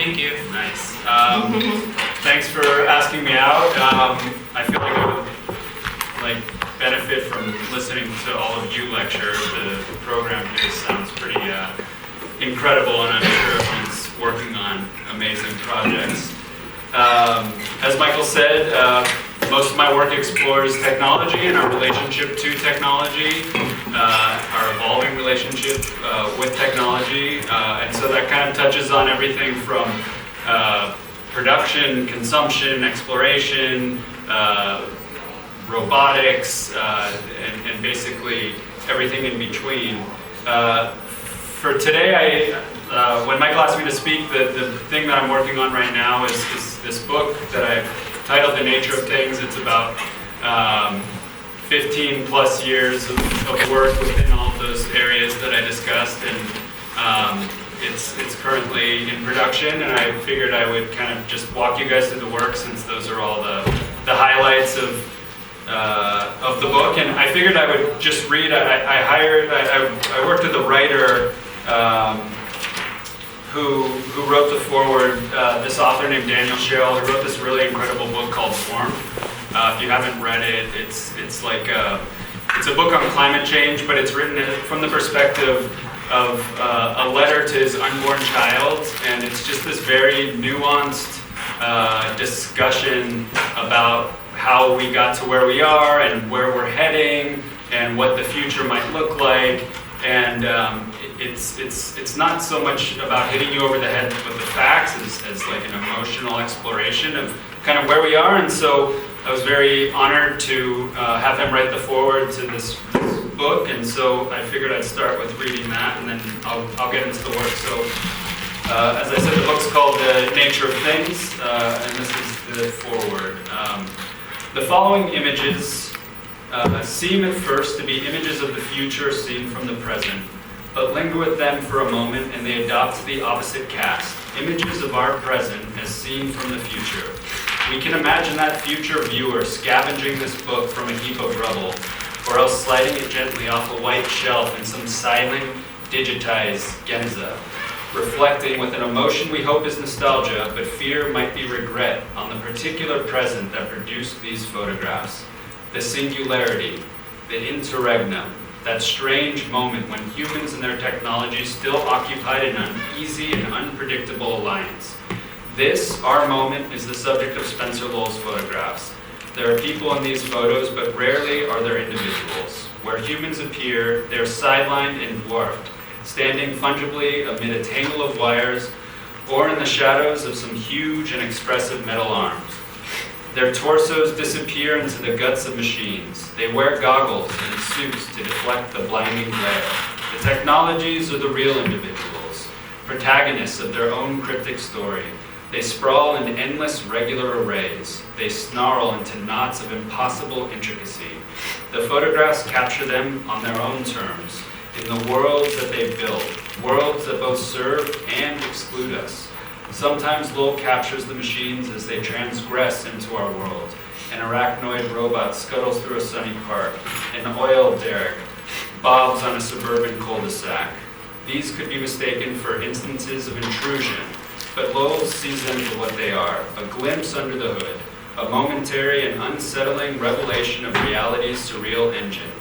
Thank you. Nice. Thanks for asking me out. I feel like I would benefit from listening to all of you lecture. The program here sounds pretty incredible, and I'm sure everyone's working on amazing projects. As Michael said, most of my work explores technology and our relationship to technology, our evolving relationship with technology, and so that kind of touches on everything from production, consumption, exploration, robotics, and basically everything in between. For today, when Michael asked me to speak, the thing that I'm working on right now is this book that I've titled The Nature of Things. It's about 15 plus years of work within all of those areas that I discussed, and it's currently in production, and I figured I would kind of just walk you guys through the work, since those are all the highlights of the book. And I figured I would just read. I worked with a writer who wrote the foreword, this author named Daniel Sherrill, who wrote this really incredible book called Form. If you haven't read it, it's a book on climate change, but it's written from the perspective of a letter to his unborn child, and it's just this very nuanced discussion about how we got to where we are and where we're heading and what the future might look like. And it's not so much about hitting you over the head with the facts as like an emotional exploration of kind of where we are. And so I was very honored to have him write the foreword to this book, and so I figured I'd start with reading that, and then I'll get into the work. So as I said, the book's called The Nature of Things, and this is the foreword. The following images seem at first to be images of the future seen from the present, but linger with them for a moment and they adopt the opposite cast, images of our present as seen from the future. We can imagine that future viewer scavenging this book from a heap of rubble, or else sliding it gently off a white shelf in some silent, digitized Genza, reflecting with an emotion we hope is nostalgia, but fear might be regret on the particular present that produced these photographs. The singularity, the interregnum, that strange moment when humans and their technology still occupied an uneasy and unpredictable alliance. This, our moment, is the subject of Spencer Lowell's photographs. There are people in these photos, but rarely are there individuals. Where humans appear, they're sidelined and dwarfed, standing fungibly amid a tangle of wires, or in the shadows of some huge and expressive metal arms. Their torsos disappear into the guts of machines. They wear goggles and suits to deflect the blinding glare. The technologies are the real individuals, protagonists of their own cryptic story. They sprawl in endless regular arrays. They snarl into knots of impossible intricacy. The photographs capture them on their own terms, in the worlds that they build, worlds that both serve and exclude us. Sometimes Lowell captures the machines as they transgress into our world. An arachnoid robot scuttles through a sunny park. An oil derrick bobs on a suburban cul-de-sac. These could be mistaken for instances of intrusion, but Lowell sees them for what they are, a glimpse under the hood, a momentary and unsettling revelation of reality's surreal engine.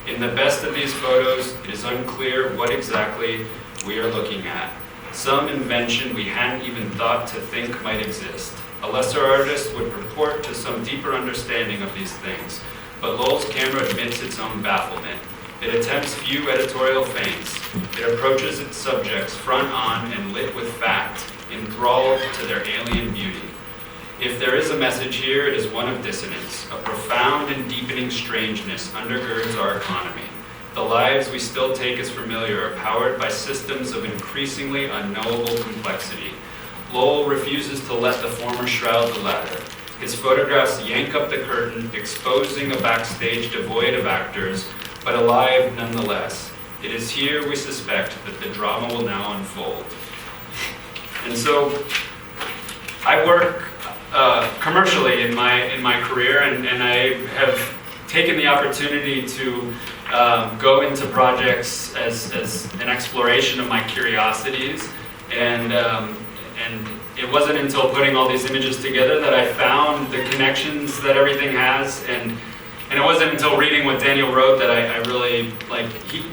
In the best of these photos, it is unclear what exactly we are looking at. Some invention we hadn't even thought to think might exist. A lesser artist would purport to some deeper understanding of these things, but Lowell's camera admits its own bafflement. It attempts few editorial feints. It approaches its subjects front on and lit with fact, enthralled to their alien beauty. If there is a message here, it is one of dissonance. A profound and deepening strangeness undergirds our economy. The lives we still take as familiar are powered by systems of increasingly unknowable complexity. Lowell refuses to let the former shroud the latter. His photographs yank up the curtain, exposing a backstage devoid of actors, but alive nonetheless. It is here, we suspect, that the drama will now unfold. And so, I work commercially in my career, and I have taken the opportunity to go into projects as an exploration of my curiosities, and it wasn't until putting all these images together that I found the connections that everything has, and it wasn't until reading what Daniel wrote that I really, like,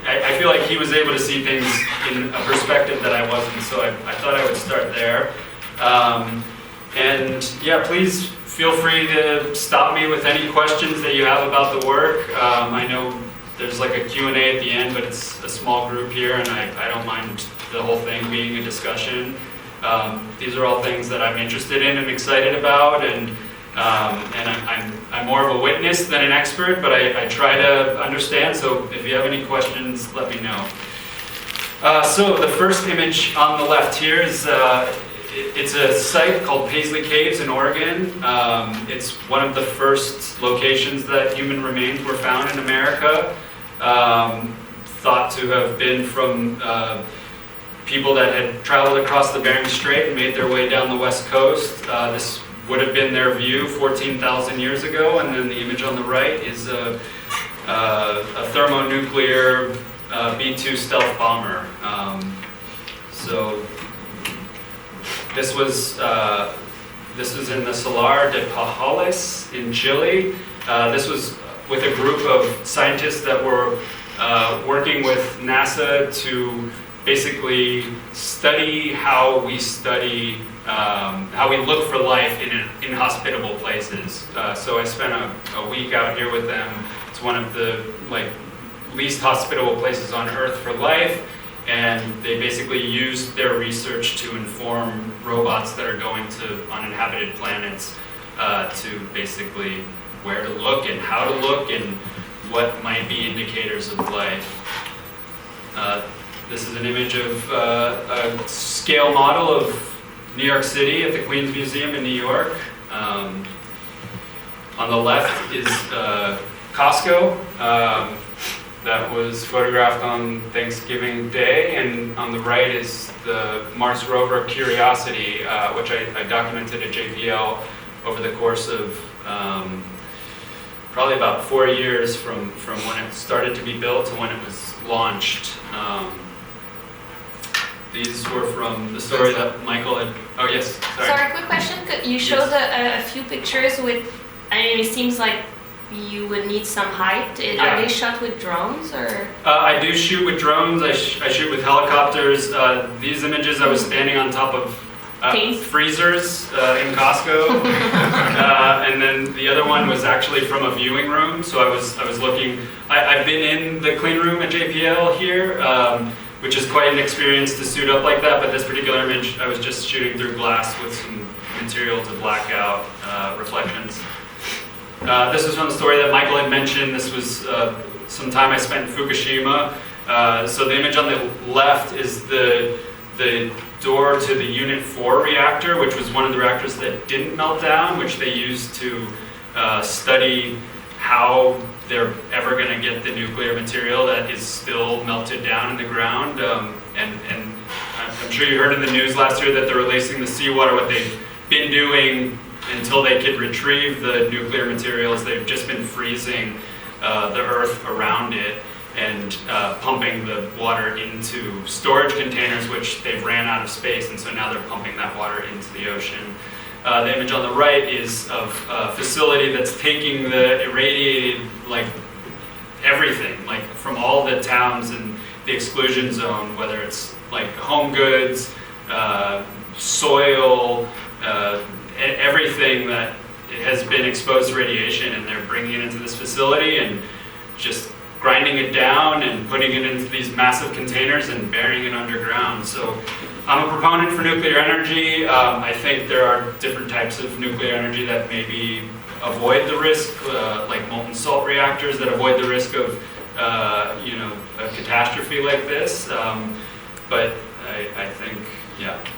I feel like he was able to see things in a perspective that I wasn't, so I thought I would start there. And yeah, please feel free to stop me with any questions that you have about the work. I know there's like a Q&A at the end, but it's a small group here, and I don't mind the whole thing being a discussion. These are all things that I'm interested in and excited about, and I'm more of a witness than an expert, but I try to understand, so if you have any questions, let me know. So the first image on the left here is, it's a site called Paisley Caves in Oregon. It's one of the first locations that human remains were found in America, thought to have been from people that had traveled across the Bering Strait and made their way down the west coast. This would have been their view 14,000 years ago, and then the image on the right is a thermonuclear B-2 stealth bomber. So this was in the Salar de Pajales in Chile. This was with a group of scientists that were working with NASA to basically study how we look for life in inhospitable places. So I spent a week out here with them. It's one of the least hospitable places on Earth for life, and they basically used their research to inform robots that are going to uninhabited planets to basically where to look and how to look and what might be indicators of life. This is an image of a scale model of New York City at the Queens Museum in New York. On the left is Costco. That was photographed on Thanksgiving Day, and on the right is the Mars rover Curiosity, which I documented at JPL over the course of probably about 4 years from when it started to be built to when it was launched. These were from the story that Michael had. Oh yes, sorry. Quick question. You showed a few pictures with. I mean, it seems like you would need some height. Are they shot with drones or? I do shoot with drones. I shoot with helicopters. These images, I was standing on top of freezers in Costco, and then the other one was actually from a viewing room. So I was looking. I've been in the clean room at JPL here, which is quite an experience to suit up like that. But this particular image, I was just shooting through glass with some material to black out reflections. This was from the story that Michael had mentioned. This was some time I spent in Fukushima. So the image on the left is the door to the Unit 4 reactor, which was one of the reactors that didn't melt down, which they used to study how they're ever going to get the nuclear material that is still melted down in the ground. And I'm sure you heard in the news last year that they're releasing the seawater. What they've been doing until they could retrieve the nuclear materials, they've just been freezing the earth around it and pumping the water into storage containers, which they've ran out of space, and so now they're pumping that water into the ocean. The image on the right is of a facility that's taking the irradiated, everything, from all the towns in the exclusion zone, whether it's home goods, soil, everything that has been exposed to radiation, and they're bringing it into this facility and just grinding it down and putting it into these massive containers and burying it underground. So I'm a proponent for nuclear energy. I think there are different types of nuclear energy that maybe avoid the risk, like molten salt reactors that avoid the risk of a catastrophe like this. But I think,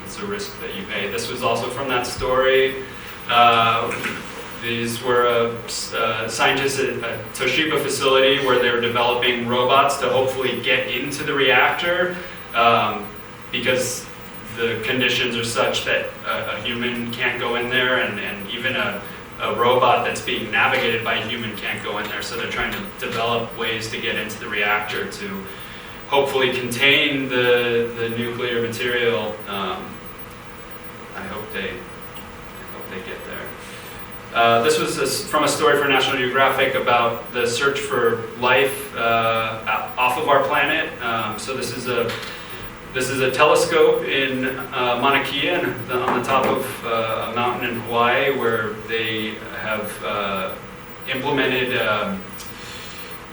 it's a risk that you pay. This was also from that story. These were scientists at a Toshiba facility where they were developing robots to hopefully get into the reactor because the conditions are such that a human can't go in there, and even a robot that's being navigated by a human can't go in there. So they're trying to develop ways to get into the reactor to hopefully contain the nuclear material. I hope they get there. This was from a story for National Geographic about the search for life off of our planet. So this is a telescope in Mauna Kea on the top of a mountain in Hawaii, where they have implemented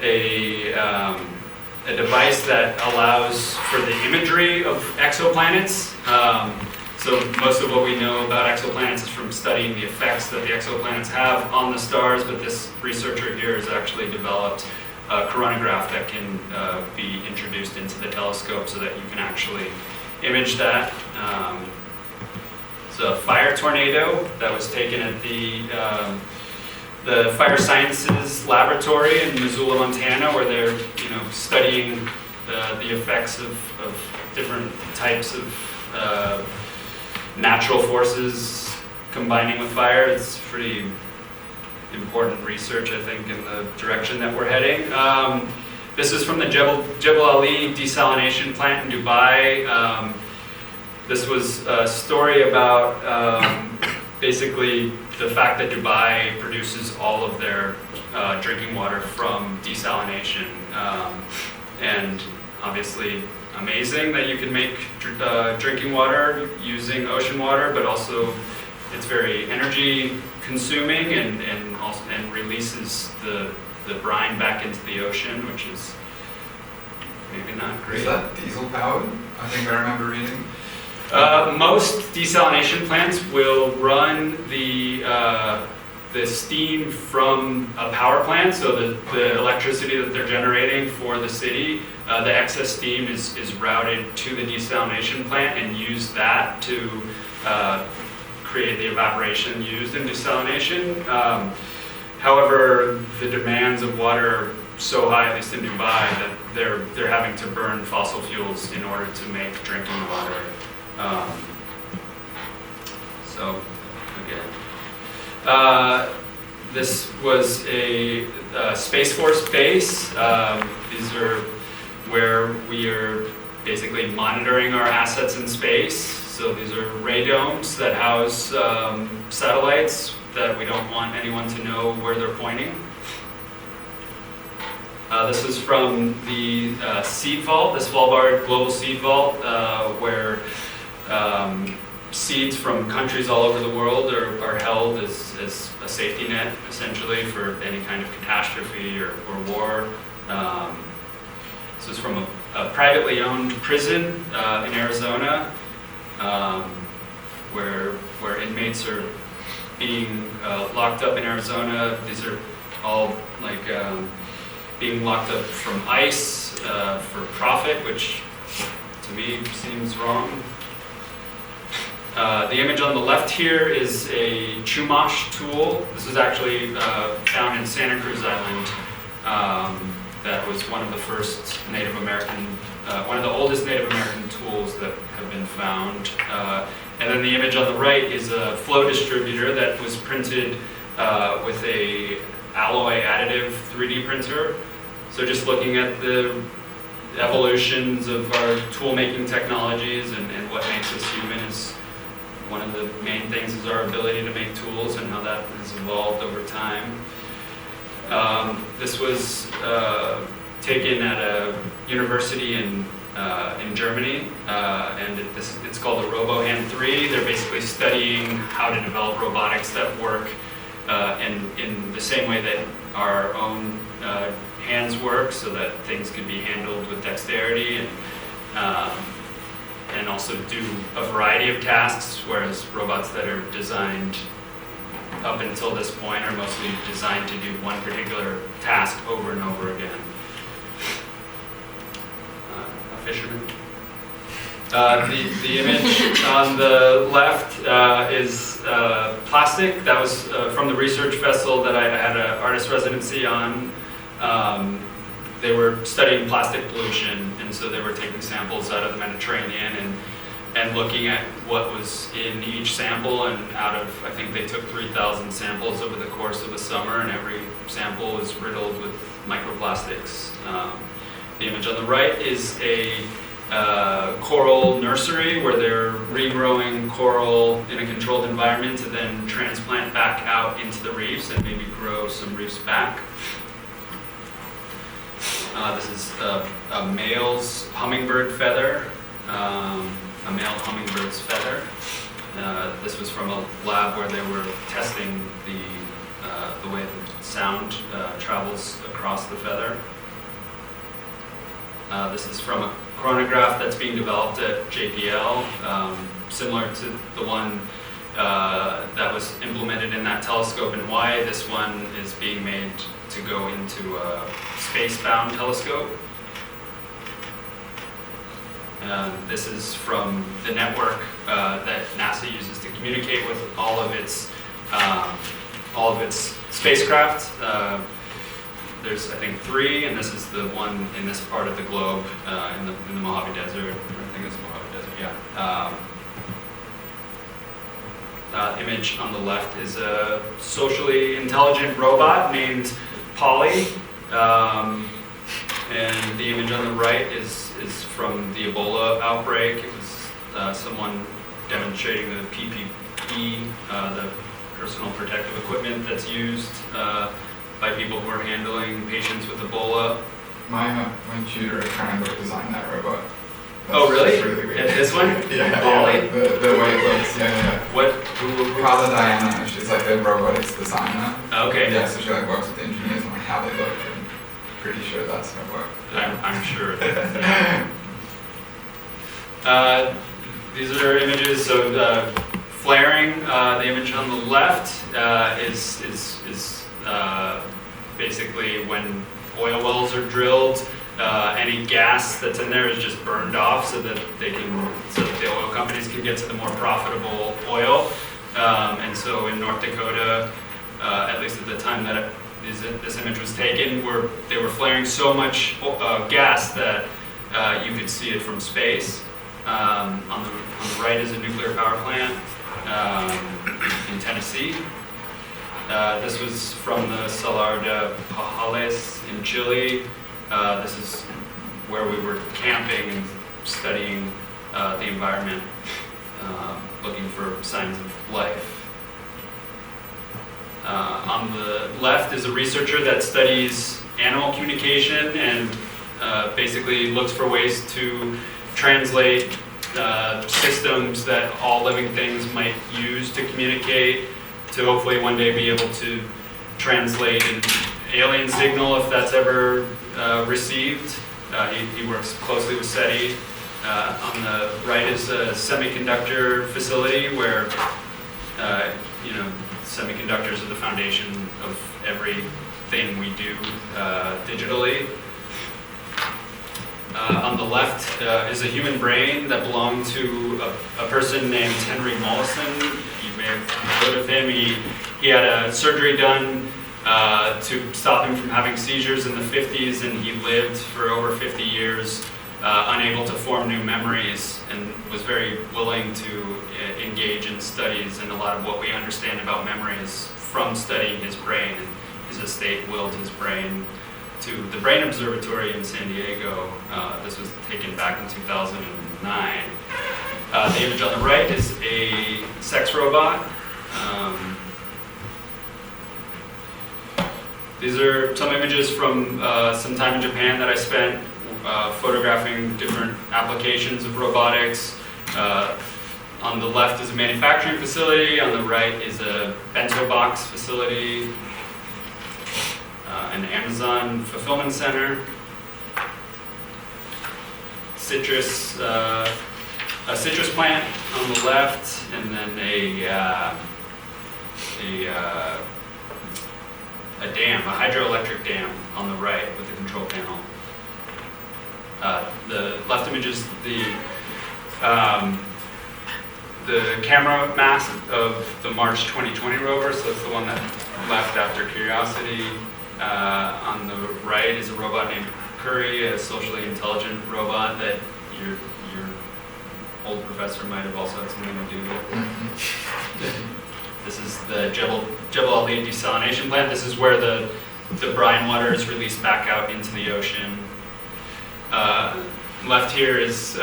a device that allows for the imagery of exoplanets. So most of what we know about exoplanets is from studying the effects that the exoplanets have on the stars, but this researcher here has actually developed a coronagraph that can be introduced into the telescope so that you can actually image that. It's a fire tornado that was taken at the Fire Sciences Laboratory in Missoula, Montana, where they're studying the effects of different types of natural forces combining with fire. It's pretty important research, I think, in the direction that we're heading. This is from the Jebel Ali desalination plant in Dubai. This was a story about basically the fact that Dubai produces all of their drinking water from desalination. And obviously amazing that you can make drinking water using ocean water, but also it's very energy consuming and releases the brine back into the ocean, which is maybe not great. Is that diesel powered? I think I remember reading. Most desalination plants will run the steam from a power plant, so the electricity that they're generating for the city, the excess steam is routed to the desalination plant and use that to create the evaporation used in desalination. However, the demands of water are so high, at least in Dubai, that they're having to burn fossil fuels in order to make drinking water. So again, this was a Space Force base. These are where we are basically monitoring our assets in space. So these are radomes that house satellites that we don't want anyone to know where they're pointing. This is from the seed vault, the Svalbard Global Seed Vault, where seeds from countries all over the world are held as a safety net, essentially, for any kind of catastrophe or war. This is from a privately owned prison in Arizona, where inmates are being locked up in Arizona. These are all like being locked up from ICE for profit, which to me seems wrong. The image on the left here is a Chumash tool. This is actually found in Santa Cruz Island. That was one of the first Native American, one of the oldest Native American tools that have been found. And then the image on the right is a flow distributor that was printed with a alloy additive 3D printer. So just looking at the evolutions of our tool making technologies and what makes us human is one of the main things is our ability to make tools and how that has evolved over time. This was taken at a university in Germany, and it's called the RoboHand 3. They're basically studying how to develop robotics that work in the same way that our own hands work, so that things can be handled with dexterity and also do a variety of tasks, whereas robots that are designed up until this point are mostly designed to do one particular task over and over again. A fisherman. The image on the left is plastic. That was from the research vessel that I had an artist residency on. They were studying plastic pollution, and so they were taking samples out of the Mediterranean and looking at what was in each sample, and out of, I think they took 3,000 samples over the course of a summer, and every sample was riddled with microplastics. The image on the right is a coral nursery where they're regrowing coral in a controlled environment to then transplant back out into the reefs and maybe grow some reefs back. This is a male's hummingbird feather, a male hummingbird's feather. This was from a lab where they were testing the way the sound travels across the feather. This is from a chronograph that's being developed at JPL, similar to the one that was implemented in that telescope in Hawaii. This one is being made to go into a space-bound telescope. This is from the network that NASA uses to communicate with all of its spacecraft. There's, I think, 3, and this is the one in this part of the globe, in the Mojave Desert. I think it's Mojave Desert, yeah. Image on the left is a socially intelligent robot named Polly. And the image on the right is from the Ebola outbreak. It was someone demonstrating the PPE, the personal protective equipment that's used by people who are handling patients with Ebola. My tutor at Cranbrook designed that robot. Oh, really? Really weird. This one? Yeah, Polly? The way it looks, yeah. What? Carla Diana, she's like a robotics designer. Okay. Yeah, so she like works with the engineers on how they look, and pretty sure that's her work. I'm sure. These are images of flaring. The image on the left is basically when oil wells are drilled. Any gas that's in there is just burned off so that the oil companies can get to the more profitable oil. And so in North Dakota, at least at the time that this image was taken, they were flaring so much gas that you could see it from space. On the right is a nuclear power plant in Tennessee. This was from the Salar de Pajales in Chile. This is where we were camping and studying the environment, looking for signs of life. On the left is a researcher that studies animal communication and basically looks for ways to translate systems that all living things might use to communicate, to hopefully one day be able to translate an alien signal if that's ever received. He works closely with SETI. On the right is a semiconductor facility where semiconductors are the foundation of everything we do digitally. On the left is a human brain that belonged to a person named Henry Mollison. You may have heard of him. He had a surgery done to stop him from having seizures in the 50s, and he lived for over 50 years unable to form new memories, and was very willing to engage in studies, and a lot of what we understand about memory is from studying his brain, and his estate willed his brain to the Brain Observatory in San Diego. This was taken back in 2009. The image on the right is a sex robot. These are some images from some time in Japan that I spent photographing different applications of robotics. On the left is a manufacturing facility, on the right is a bento box facility, an Amazon fulfillment center, a citrus plant on the left, and then a dam, a hydroelectric dam on the right with a control panel. The left image is the camera mast of the March 2020 rover, so it's the one that left after Curiosity. On the right is a robot named Curry, a socially intelligent robot that your old professor might have also had something to do with. This is the Jebel Ali desalination plant. This is where the brine water is released back out into the ocean. left here is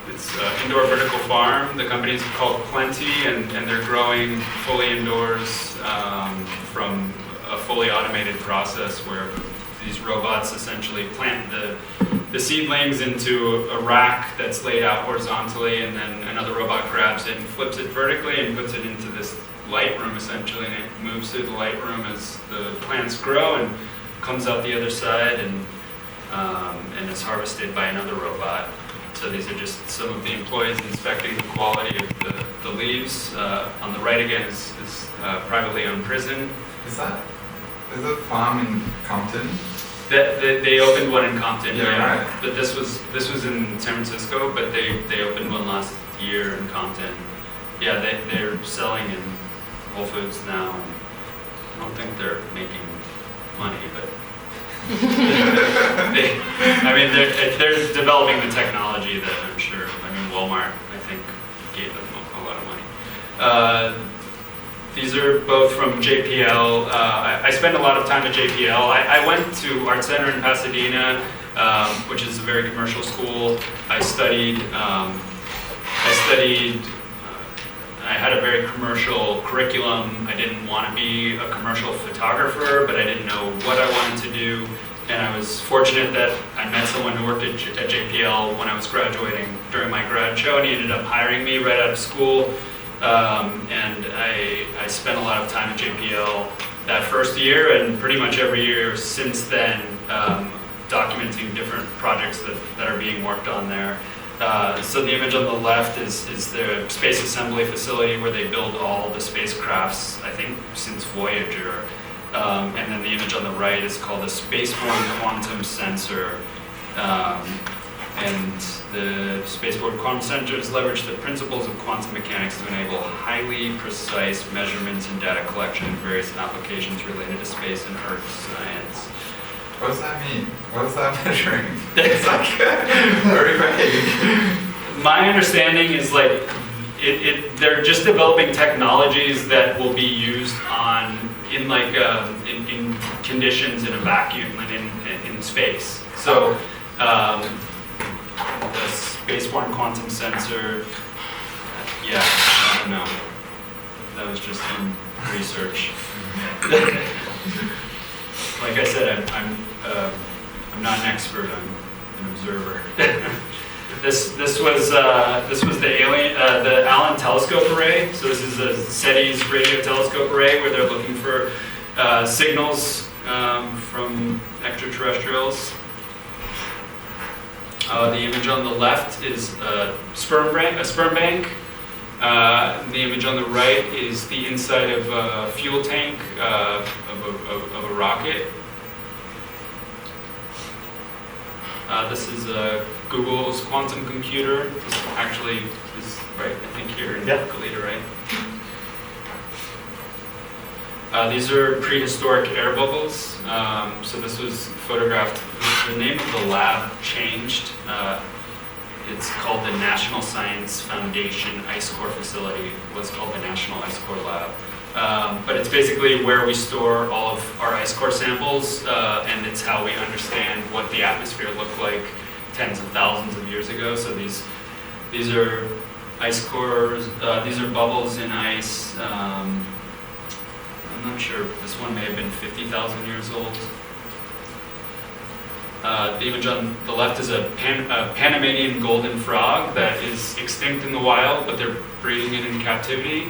it's an indoor vertical farm. The company is called Plenty, and they're growing fully indoors from a fully automated process where these robots essentially plant the seedlings into a rack that's laid out horizontally, and then another robot grabs it and flips it vertically and puts it into this light room essentially, and it moves through the light room as the plants grow and comes out the other side and is harvested by another robot. So these are just some of the employees inspecting the quality of the leaves. On the right again is privately owned prison. Is a farm in Compton? They opened one in Compton, Yeah, right. But this was in San Francisco, but they opened one last year in Compton. Yeah, they're selling in Whole Foods now, and I don't think they're making money, but they're developing the technology that I'm sure. Walmart, I think, gave them a lot of money. These are both from JPL. I spent a lot of time at JPL. I went to Art Center in Pasadena, which is a very commercial school. I had a very commercial curriculum. I didn't want to be a commercial photographer, but I didn't know what I wanted to do. And I was fortunate that I met someone who worked at JPL when I was graduating during my grad show, and he ended up hiring me right out of school. And I spent a lot of time at JPL that first year, and pretty much every year since then, documenting different projects that are being worked on there. So the image on the left is the space assembly facility where they build all the spacecrafts, I think since Voyager. And then the image on the right is called a spaceborne quantum sensor. And the spaceborne quantum sensors leverage the principles of quantum mechanics to enable highly precise measurements and data collection in various applications related to space and Earth science. What does that mean? What is that measuring? It's like very vague. My understanding is they're just developing technologies that will be used in conditions in a vacuum and in space. So the spaceborne quantum sensor, I don't know. That was just in research. Like I said, I'm not an expert. I'm an observer. This was the Allen Telescope Array. So this is a SETI's radio telescope array where they're looking for signals from extraterrestrials. The image on the left is a sperm bank. The image on the right is the inside of a fuel tank of a rocket. This is Google's quantum computer. This actually is right, I think here in Goleta, right? These are prehistoric air bubbles. So this was photographed. The name of the lab changed. It's called the National Science Foundation Ice Core Facility. What's called the National Ice Core Lab. But it's basically where we store all of our ice core samples, and it's how we understand what the atmosphere looked like tens of thousands of years ago. So these are ice cores. These are bubbles in ice. I'm not sure. This one may have been 50,000 years old. The image on the left is a Panamanian golden frog that is extinct in the wild, but they're breeding it in captivity.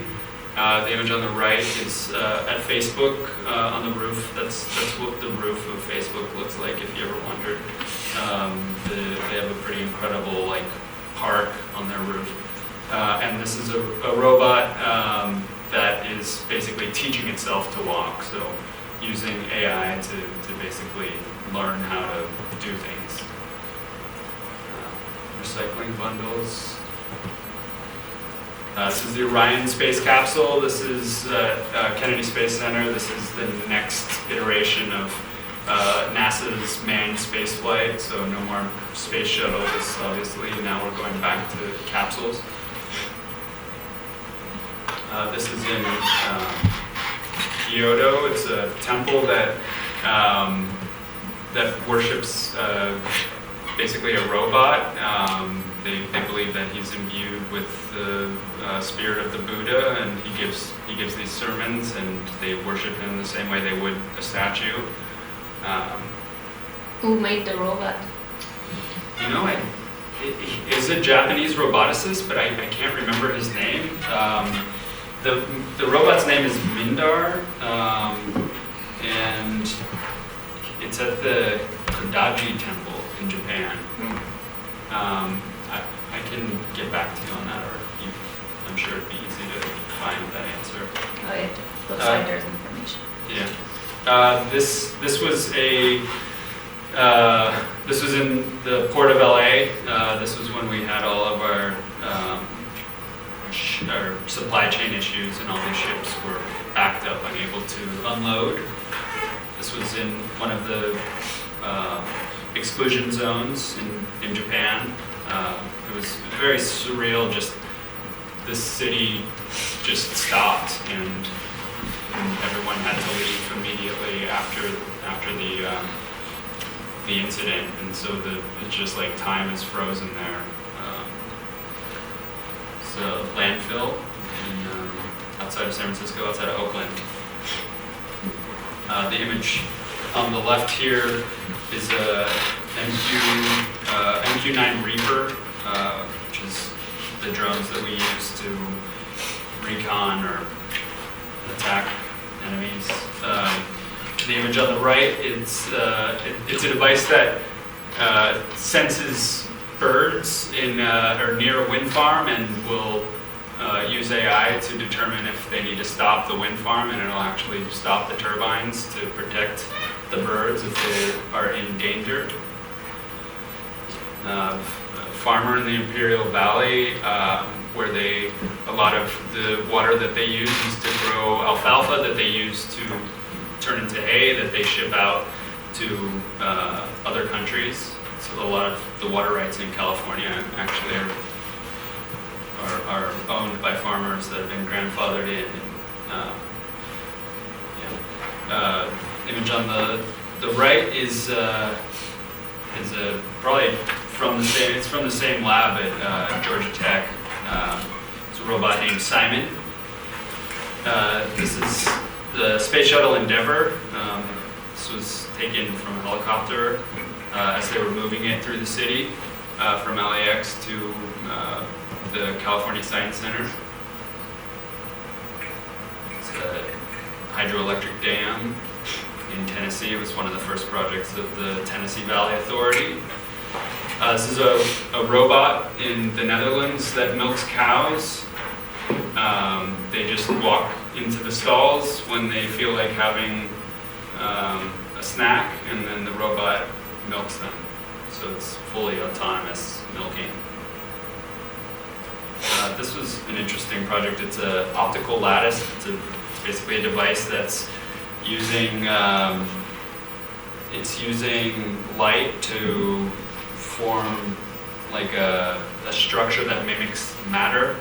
The image on the right is at Facebook on the roof. That's what the roof of Facebook looks like, if you ever wondered. They have a pretty incredible park on their roof. And this is a robot that is basically teaching itself to walk. So using AI to basically learn how to do things. Recycling bundles. This is the Orion space capsule. This is Kennedy Space Center. This is the next iteration of NASA's manned space flight. So no more space shuttles, obviously. Now we're going back to capsules. This is in Kyoto. It's a temple that worships basically a robot. They believe that he's imbued with the spirit of the Buddha, and he gives these sermons, and they worship him the same way they would a statue. Who made the robot? You know, is a Japanese roboticist, but I can't remember his name. The robot's name is Mindar, and it's at the Kodaji Temple in Japan. I can get back to you on that, or I'm sure it'd be easy to find that answer. Oh, yeah. Looks like there's information. Yeah. This was in the port of LA. This was when we had all of our supply chain issues, and all these ships were backed up, unable to unload. This was in one of the exclusion zones in Japan. It was very surreal. Just the city just stopped, and everyone had to leave immediately after the incident, and so it's just like time is frozen there. It's a landfill outside of San Francisco, outside of Oakland. The image on the left here is a MQ-9 Reaper, which is the drones that we use to recon or attack enemies. The image on the right, it's a device that senses birds or near a wind farm, and will use AI to determine if they need to stop the wind farm, and it'll actually stop the turbines to protect the birds if they are in danger. A farmer in the Imperial Valley, where a lot of the water that they use is to grow alfalfa that they use to turn into hay that they ship out to other countries. So a lot of the water rights in California actually are owned by farmers that have been grandfathered in. Image on the right is probably from the same lab at Georgia Tech. It's a robot named Simon. This is the Space Shuttle Endeavour. This was taken from a helicopter as they were moving it through the city from LAX to the California Science Center. It's a hydroelectric dam in Tennessee. It was one of the first projects of the Tennessee Valley Authority. This is a robot in the Netherlands that milks cows. They just walk into the stalls when they feel like having a snack, and then the robot milks them. So it's fully autonomous milking. This was an interesting project. It's an optical lattice. It's basically a device that's using light to form like a structure that mimics matter.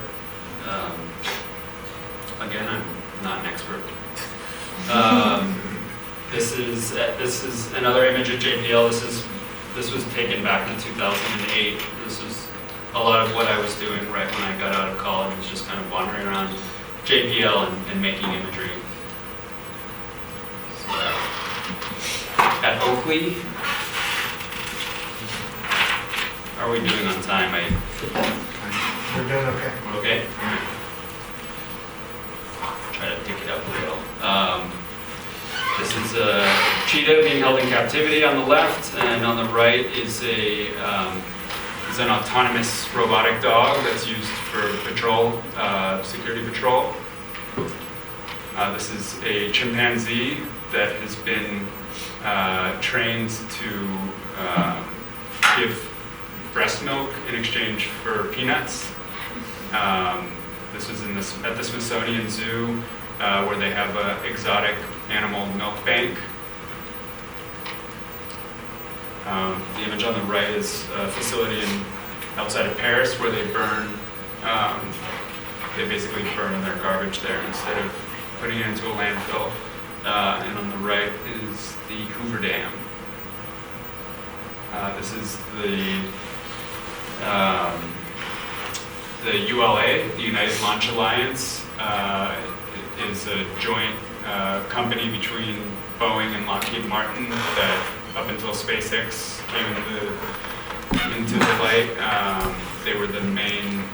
Again, I'm not an expert. This is another image of JPL. This was taken back in 2008. This was a lot of what I was doing right when I got out of college, was just kind of wandering around JPL and making imagery. So, at Oakley, how are we doing on time? We're doing okay. Okay. Try to pick it up a little. This is a cheetah being held in captivity on the left, and on the right is an autonomous robotic dog that's used for patrol, security patrol. This is a chimpanzee that has been trained to give breast milk in exchange for peanuts. This was at the Smithsonian Zoo, where they have an exotic animal milk bank. The image on the right is a facility outside of Paris where they basically burn their garbage there instead of putting it into a landfill. And on the right is the Hoover Dam. This is the ULA, the United Launch Alliance. It is a joint company between Boeing and Lockheed Martin that, up until SpaceX came into the light, they were the main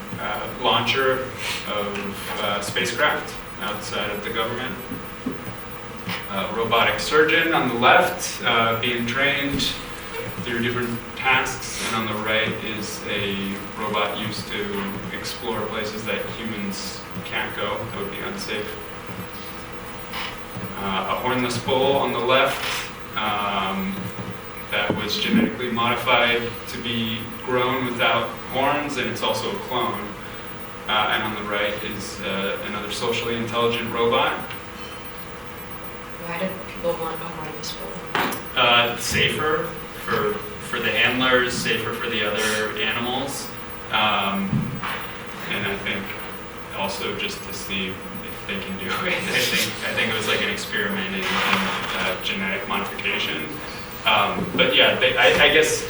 launcher of spacecraft outside of the government. Robotic surgeon on the left, being trained through different tasks, and on the right is a robot used to explore places that humans can't go, that would be unsafe. A hornless bull on the left that was genetically modified to be grown without horns, and it's also a clone. And on the right is another socially intelligent robot. Why do people want a hornless bull? Safer for the handlers, safer for the other animals, and I think also just to see if they can do it. I think it was like an experiment in genetic modification. But yeah, I guess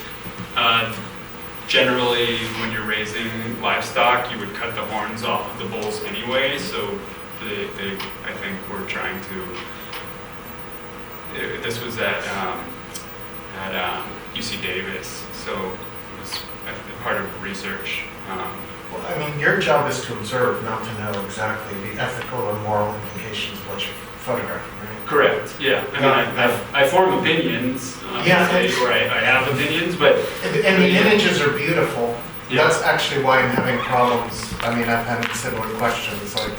generally when you're raising livestock, you would cut the horns off of the bulls anyway. So they I think were trying to. This was at UC Davis, so it was part of research. Well, I mean, your job is to observe, not to know exactly the ethical or moral implications of what you're photographing, right? Correct, yeah. I mean, I form opinions, Yeah, or I have opinions, but... And the images are beautiful. Yeah. That's actually why I'm having problems. I mean, I've had similar questions, like,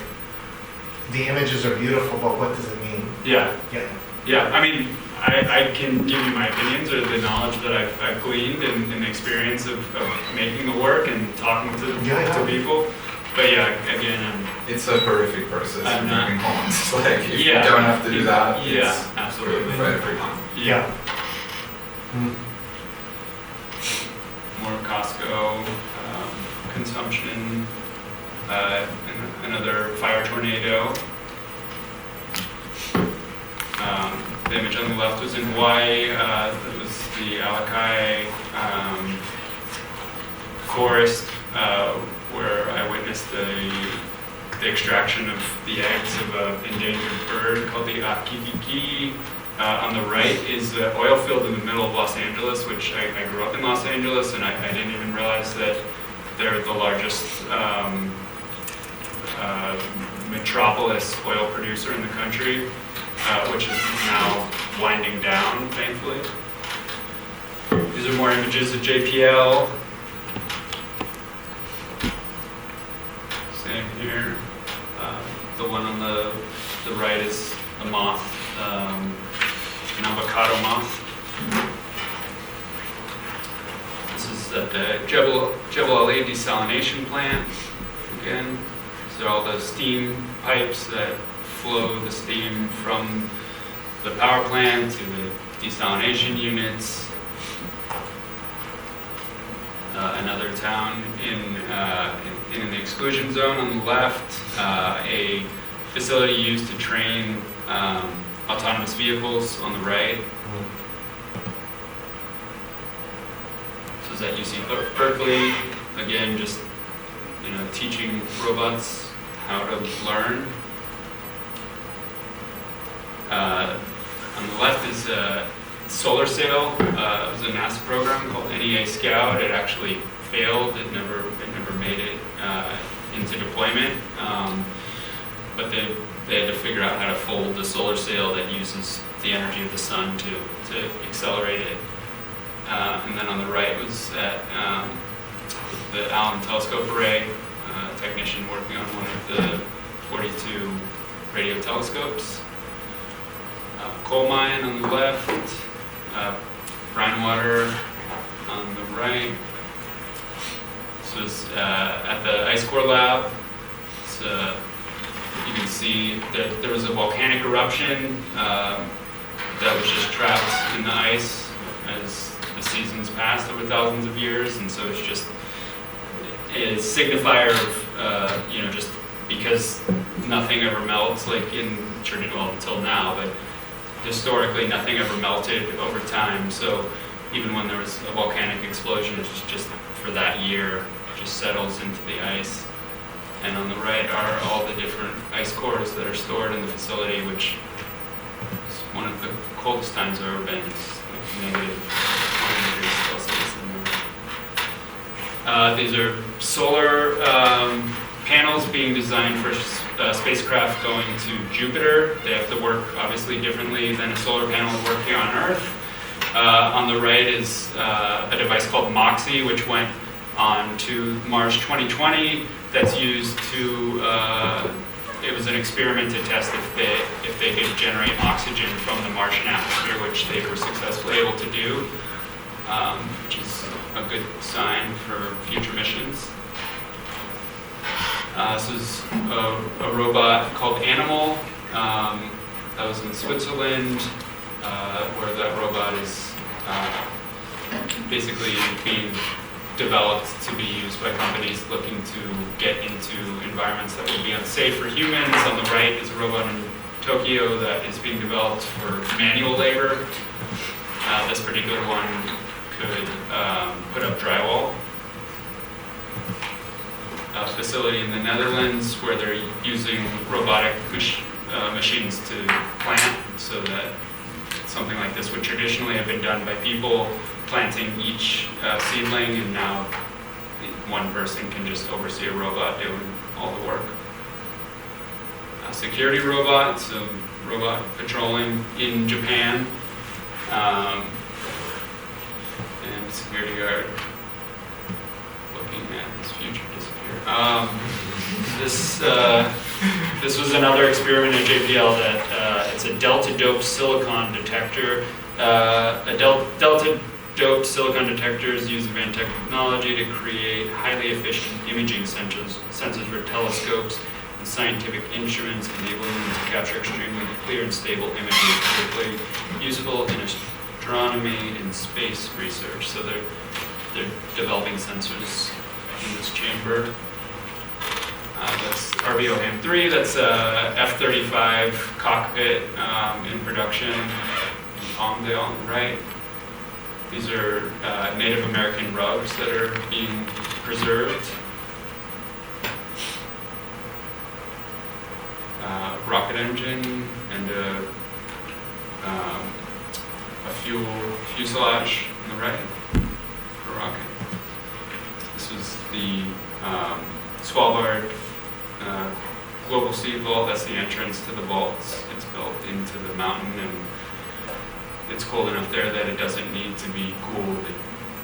the images are beautiful, but what does it mean? Yeah, Yeah. yeah. I mean, I can give you my opinions or the knowledge that I've gleaned and the experience of making the work and talking to people. But yeah, again, It's a horrific process I'm of not- moving horns. Like, if Yeah. you don't have to do that, Yeah, it's absolutely. good for everyone. yeah. Hmm. More Costco consumption, another fire tornado. The image on the left was in Hawaii. That was the Alakai forest where I witnessed the extraction of the eggs of an endangered bird called the akikiki. On the right is the oil field in the middle of Los Angeles, which I grew up in Los Angeles, and I didn't even realize that they're the largest metropolis oil producer in the country, which is now winding down, thankfully. These are more images of JPL. Same here. The one on the right is a moth, an avocado moth. This is at the Jebel Ali desalination plant. Again, these are all the steam pipes that flow the steam from the power plant to the desalination units. Another town in the exclusion zone on the left, a facility used to train autonomous vehicles on the right. This is at UC Berkeley, again, just teaching robots how to learn. On the left is a solar sail. It was a NASA program called NEA Scout. It actually failed. It never made it into deployment. But they had to figure out how to fold the solar sail that uses the energy of the sun to accelerate it. And then on the right was at the Allen Telescope Array, a technician working on one of the 42 radio telescopes. Coal mine on the left, brine water on the right. This was at the ice core lab. So you can see that there was a volcanic eruption that was just trapped in the ice as the seasons passed over thousands of years, and so it's just a signifier of just because nothing ever melts, like until now, but historically nothing ever melted over time. So even when there was a volcanic explosion, it's just for that year, just settles into the ice. And on the right are all the different ice cores that are stored in the facility, which is one of the coldest times I've ever been. It's like negative 20 degrees Celsius in there. These are solar panels being designed for spacecraft going to Jupiter. They have to work obviously differently than a solar panel would work here on Earth. On the right is a device called MOXIE, which went on to Mars 2020. That's used to, it was an experiment to test if they could generate oxygen from the Martian atmosphere, which they were successfully able to do, which is a good sign for future missions. This is a robot called Animal that was in Switzerland, where that robot is basically being developed to be used by companies looking to get into environments that would be unsafe for humans. On the right is a robot in Tokyo that is being developed for manual labor. This particular one could put up drywall. A facility in the Netherlands where they're using robotic machines to plant, so that something like this would traditionally have been done by people planting each seedling, and now one person can just oversee a robot doing all the work. A security robot, so robot patrolling in Japan, and security guard looking at his future disappear. This was another experiment at JPL that it's a delta-doped silicon detector. Delta-doped silicon detectors use advanced technology to create highly efficient imaging sensors for telescopes and scientific instruments, enabling them to capture extremely clear and stable images, particularly useful in astronomy and space research. So they're developing sensors in this chamber. That's RVO HAM3, that's a F-35 cockpit in production in Palmdale on the right. These are Native American rugs that are being preserved. Rocket engine and a fuselage on the right for rocket. This is the Svalbard Global Seed Vault. That's the entrance to the vaults. It's built into the mountain, and it's cold enough there that it doesn't need to be cooled.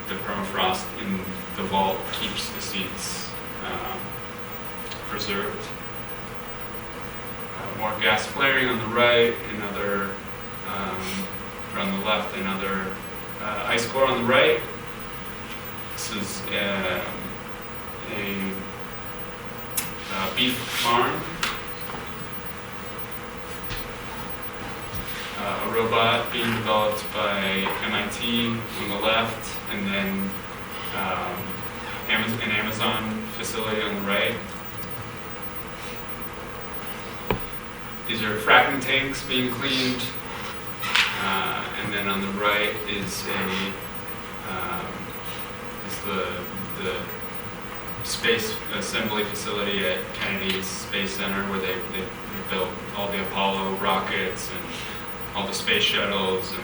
The permafrost in the vault keeps the seeds preserved. More gas flaring on the right, another, on the left, another ice core on the right. This is a beef farm. A robot being developed by MIT on the left, and then an Amazon facility on the right. These are fracking tanks being cleaned, and then on the right is the space assembly facility at Kennedy's Space Center, where they built all the Apollo rockets and all the space shuttles, and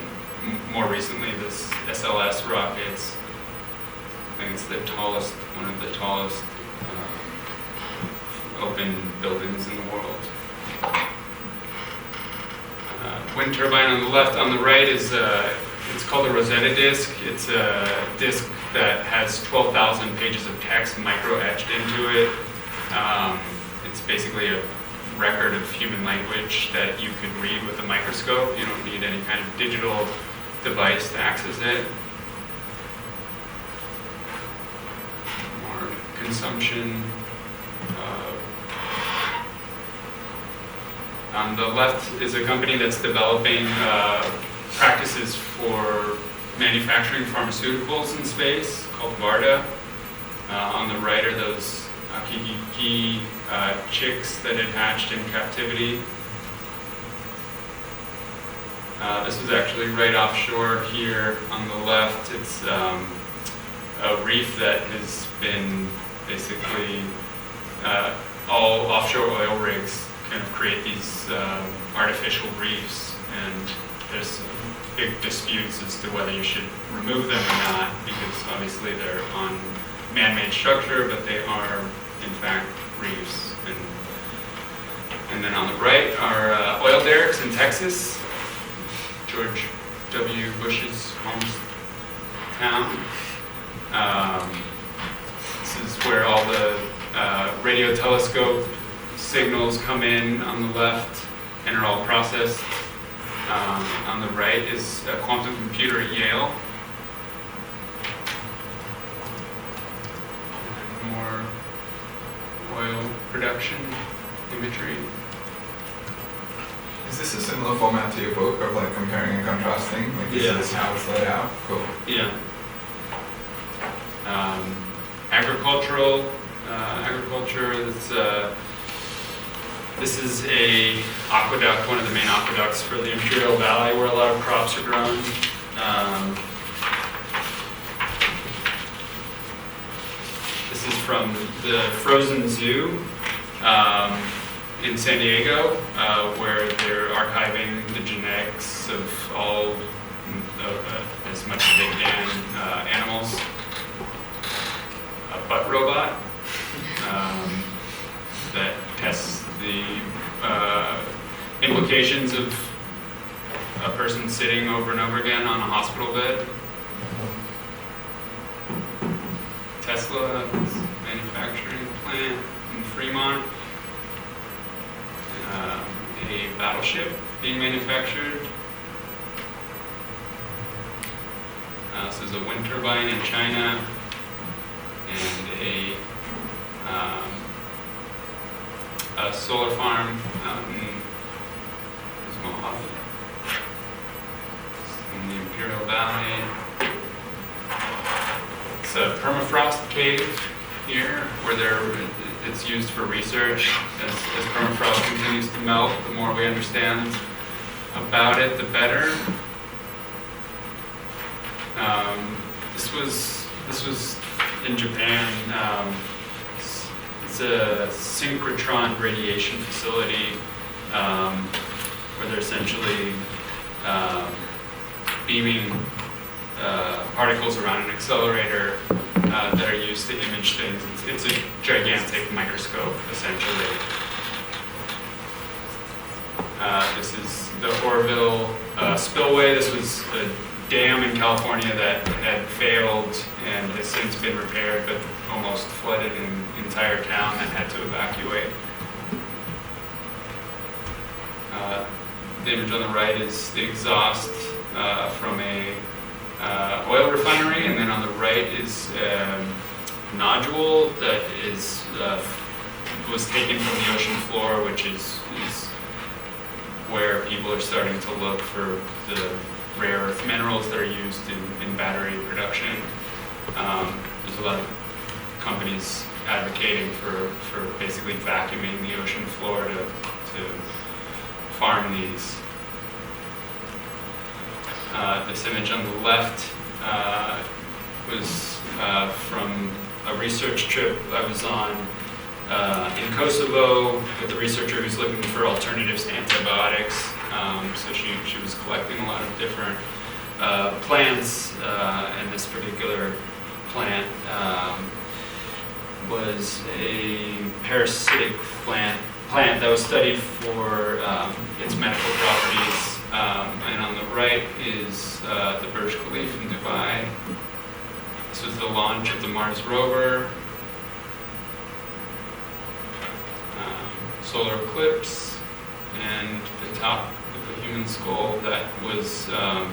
more recently this SLS rockets. I think it's the tallest, one of the tallest open buildings in the world. Wind turbine on the left. On the right is it's called a Rosetta disk. It's a disk that has 12,000 pages of text micro-etched into it. It's basically a record of human language that you could read with a microscope. You don't need any kind of digital device to access it. More consumption. On the left is a company that's developing practices for manufacturing pharmaceuticals in space called Varda. On the right are those Kiki chicks that had hatched in captivity. This was actually right offshore here on the left. It's a reef that has been basically all offshore oil rigs kind of create these artificial reefs, and there's some big disputes as to whether you should remove them or not, because obviously they're on man-made structure, but they are in fact reefs. And then on the right are oil derricks in Texas, George W. Bush's hometown. This is where all the radio telescope signals come in on the left and are all processed. On the right is a quantum computer at Yale. And more oil production imagery. Is this a similar format to your book of like comparing and contrasting? Like this is how it's laid out? Cool. Yeah. Agriculture. This is a aqueduct, one of the main aqueducts for the Imperial Valley, where a lot of crops are grown. This is from the Frozen Zoo in San Diego, where they're archiving the genetics of all as much as they can animals. A butt robot that tests the implications of a person sitting over and over again on a hospital bed. Tesla manufacturing plant in Fremont. A battleship being manufactured. This is a wind turbine in China, and a solar farm out in Mojave, in the Imperial Valley. It's a permafrost cave here, where it's used for research. As permafrost continues to melt, the more we understand about it, the better. This was in Japan. It's a synchrotron radiation facility where they're essentially beaming particles around an accelerator that are used to image things. It's a gigantic microscope, essentially. This is the Oroville spillway. This was a dam in California that had failed and has since been repaired, but almost flooded an entire town that had to evacuate. The image on the right is the exhaust from a oil refinery, and then on the right is a nodule that was taken from the ocean floor, which is where people are starting to look for the rare earth minerals that are used in battery production. There's a lot of companies advocating for basically vacuuming the ocean floor to farm these. This image on the left was from a research trip I was on in Kosovo with a researcher who's looking for alternatives to antibiotics. So she was collecting a lot of different plants, and this particular plant was a parasitic plant that was studied for its medical properties. And on the right is the Burj Khalifa in Dubai. This was the launch of the Mars rover. Solar eclipse, and the top of the human skull that was a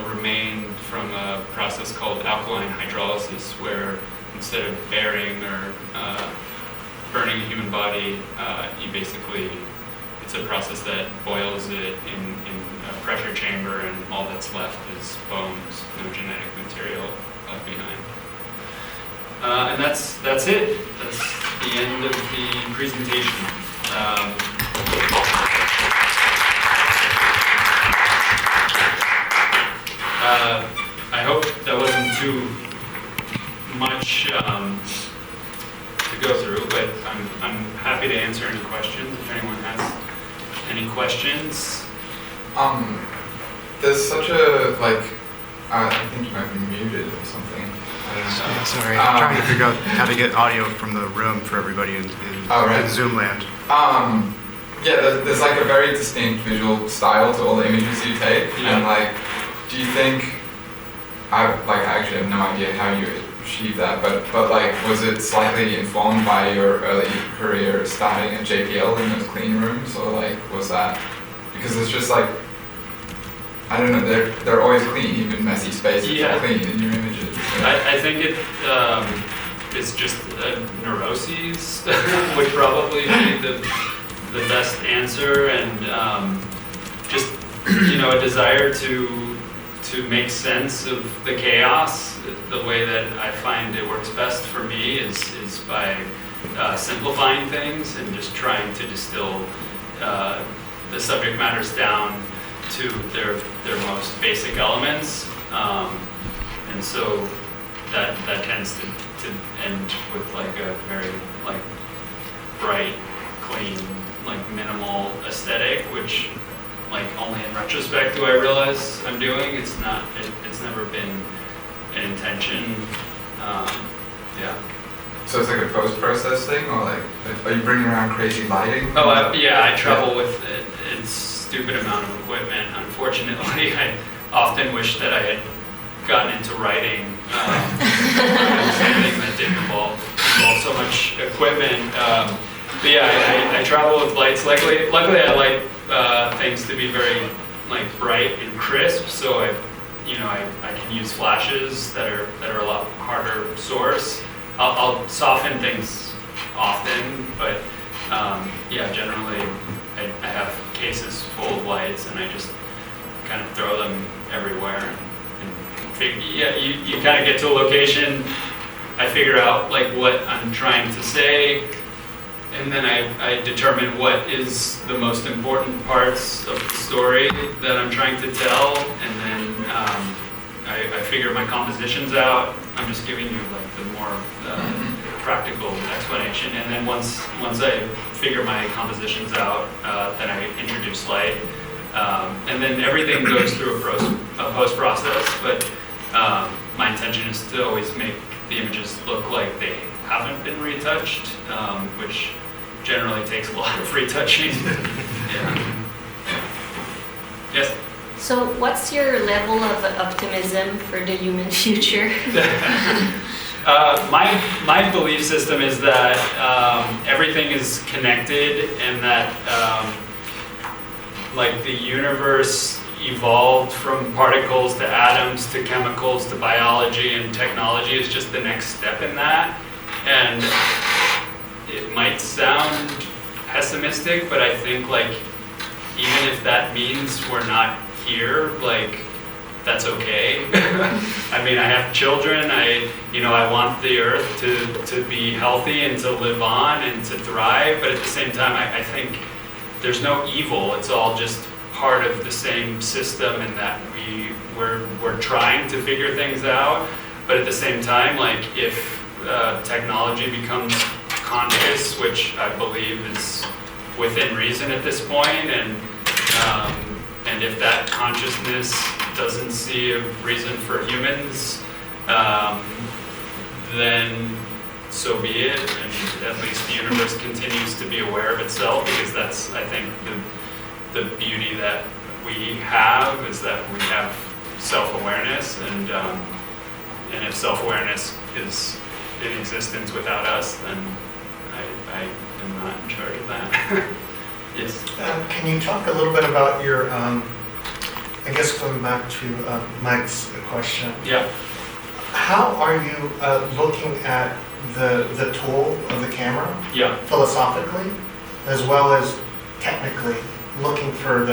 remain from a process called alkaline hydrolysis, where instead of burying or burning a human body, it's a process that boils it in a pressure chamber, and all that's left is bones, no genetic material left behind. And that's it. That's the end of the presentation. I hope that wasn't too much to go through, but I'm happy to answer any questions if anyone has any questions. There's such a, like, I think you might be muted or something. I don't know. Yeah, sorry, I'm trying to figure out how to get audio from the room for everybody in Zoom land. Yeah, there's like a very distinct visual style to all the images you take, and like, do you think, I actually have no idea how you achieve that, but like, was it slightly informed by your early career starting at JPL in those clean rooms, or like, was that, because it's just like, I don't know, they're always clean, even messy spaces are clean in your images. So. I think it's just neuroses would probably be the best answer, and just a desire to make sense of the chaos. The way that I find it works best for me is by simplifying things and just trying to distill the subject matters down to their most basic elements, and so that tends to end with like a very like bright, clean, like minimal aesthetic, which like only in retrospect do I realize I'm doing. It's never been an intention. Yeah. So it's like a post-process thing, or like, are you bringing around crazy lighting? Oh, I travel with a stupid amount of equipment. Unfortunately, I often wish that I had gotten into writing something that didn't involve so much equipment. But yeah, I travel with lights. Luckily, I like things to be very like bright and crisp. So I can use flashes that are a lot harder source. I'll soften things often, but generally I have cases full of lights, and I just kind of throw them everywhere. You kind of get to a location, I figure out like what I'm trying to say, and then I determine what is the most important parts of the story that I'm trying to tell, and then I figure my compositions out. I'm just giving you like the more practical explanation, and then once I figure my compositions out, then I introduce light, and then everything goes through a post process. But my intention is to always make the images look like they haven't been retouched, which generally takes a lot of retouching. Yeah. Yes. So what's your level of optimism for the human future? My belief system is that everything is connected, and that like the universe evolved from particles to atoms to chemicals to biology, and technology is just the next step in that. And it might sound pessimistic, but I think like even if that means we're not here, like that's okay. I mean, I have children. I want the earth to be healthy and to live on and to thrive. But at the same time, I think there's no evil. It's all just part of the same system, and that we're trying to figure things out. But at the same time, like if technology becomes conscious, which I believe is within reason at this point, and if that consciousness doesn't see a reason for humans, then so be it, and at least the universe continues to be aware of itself, because that's, I think, the beauty that we have, is that we have self-awareness, and if self-awareness is in existence without us, then I am not in charge of that. Yes. Can you talk a little bit about your, I guess going back to Mike's question. Yeah. How are you looking at the tool of the camera? Yeah. Philosophically, as well as technically, looking for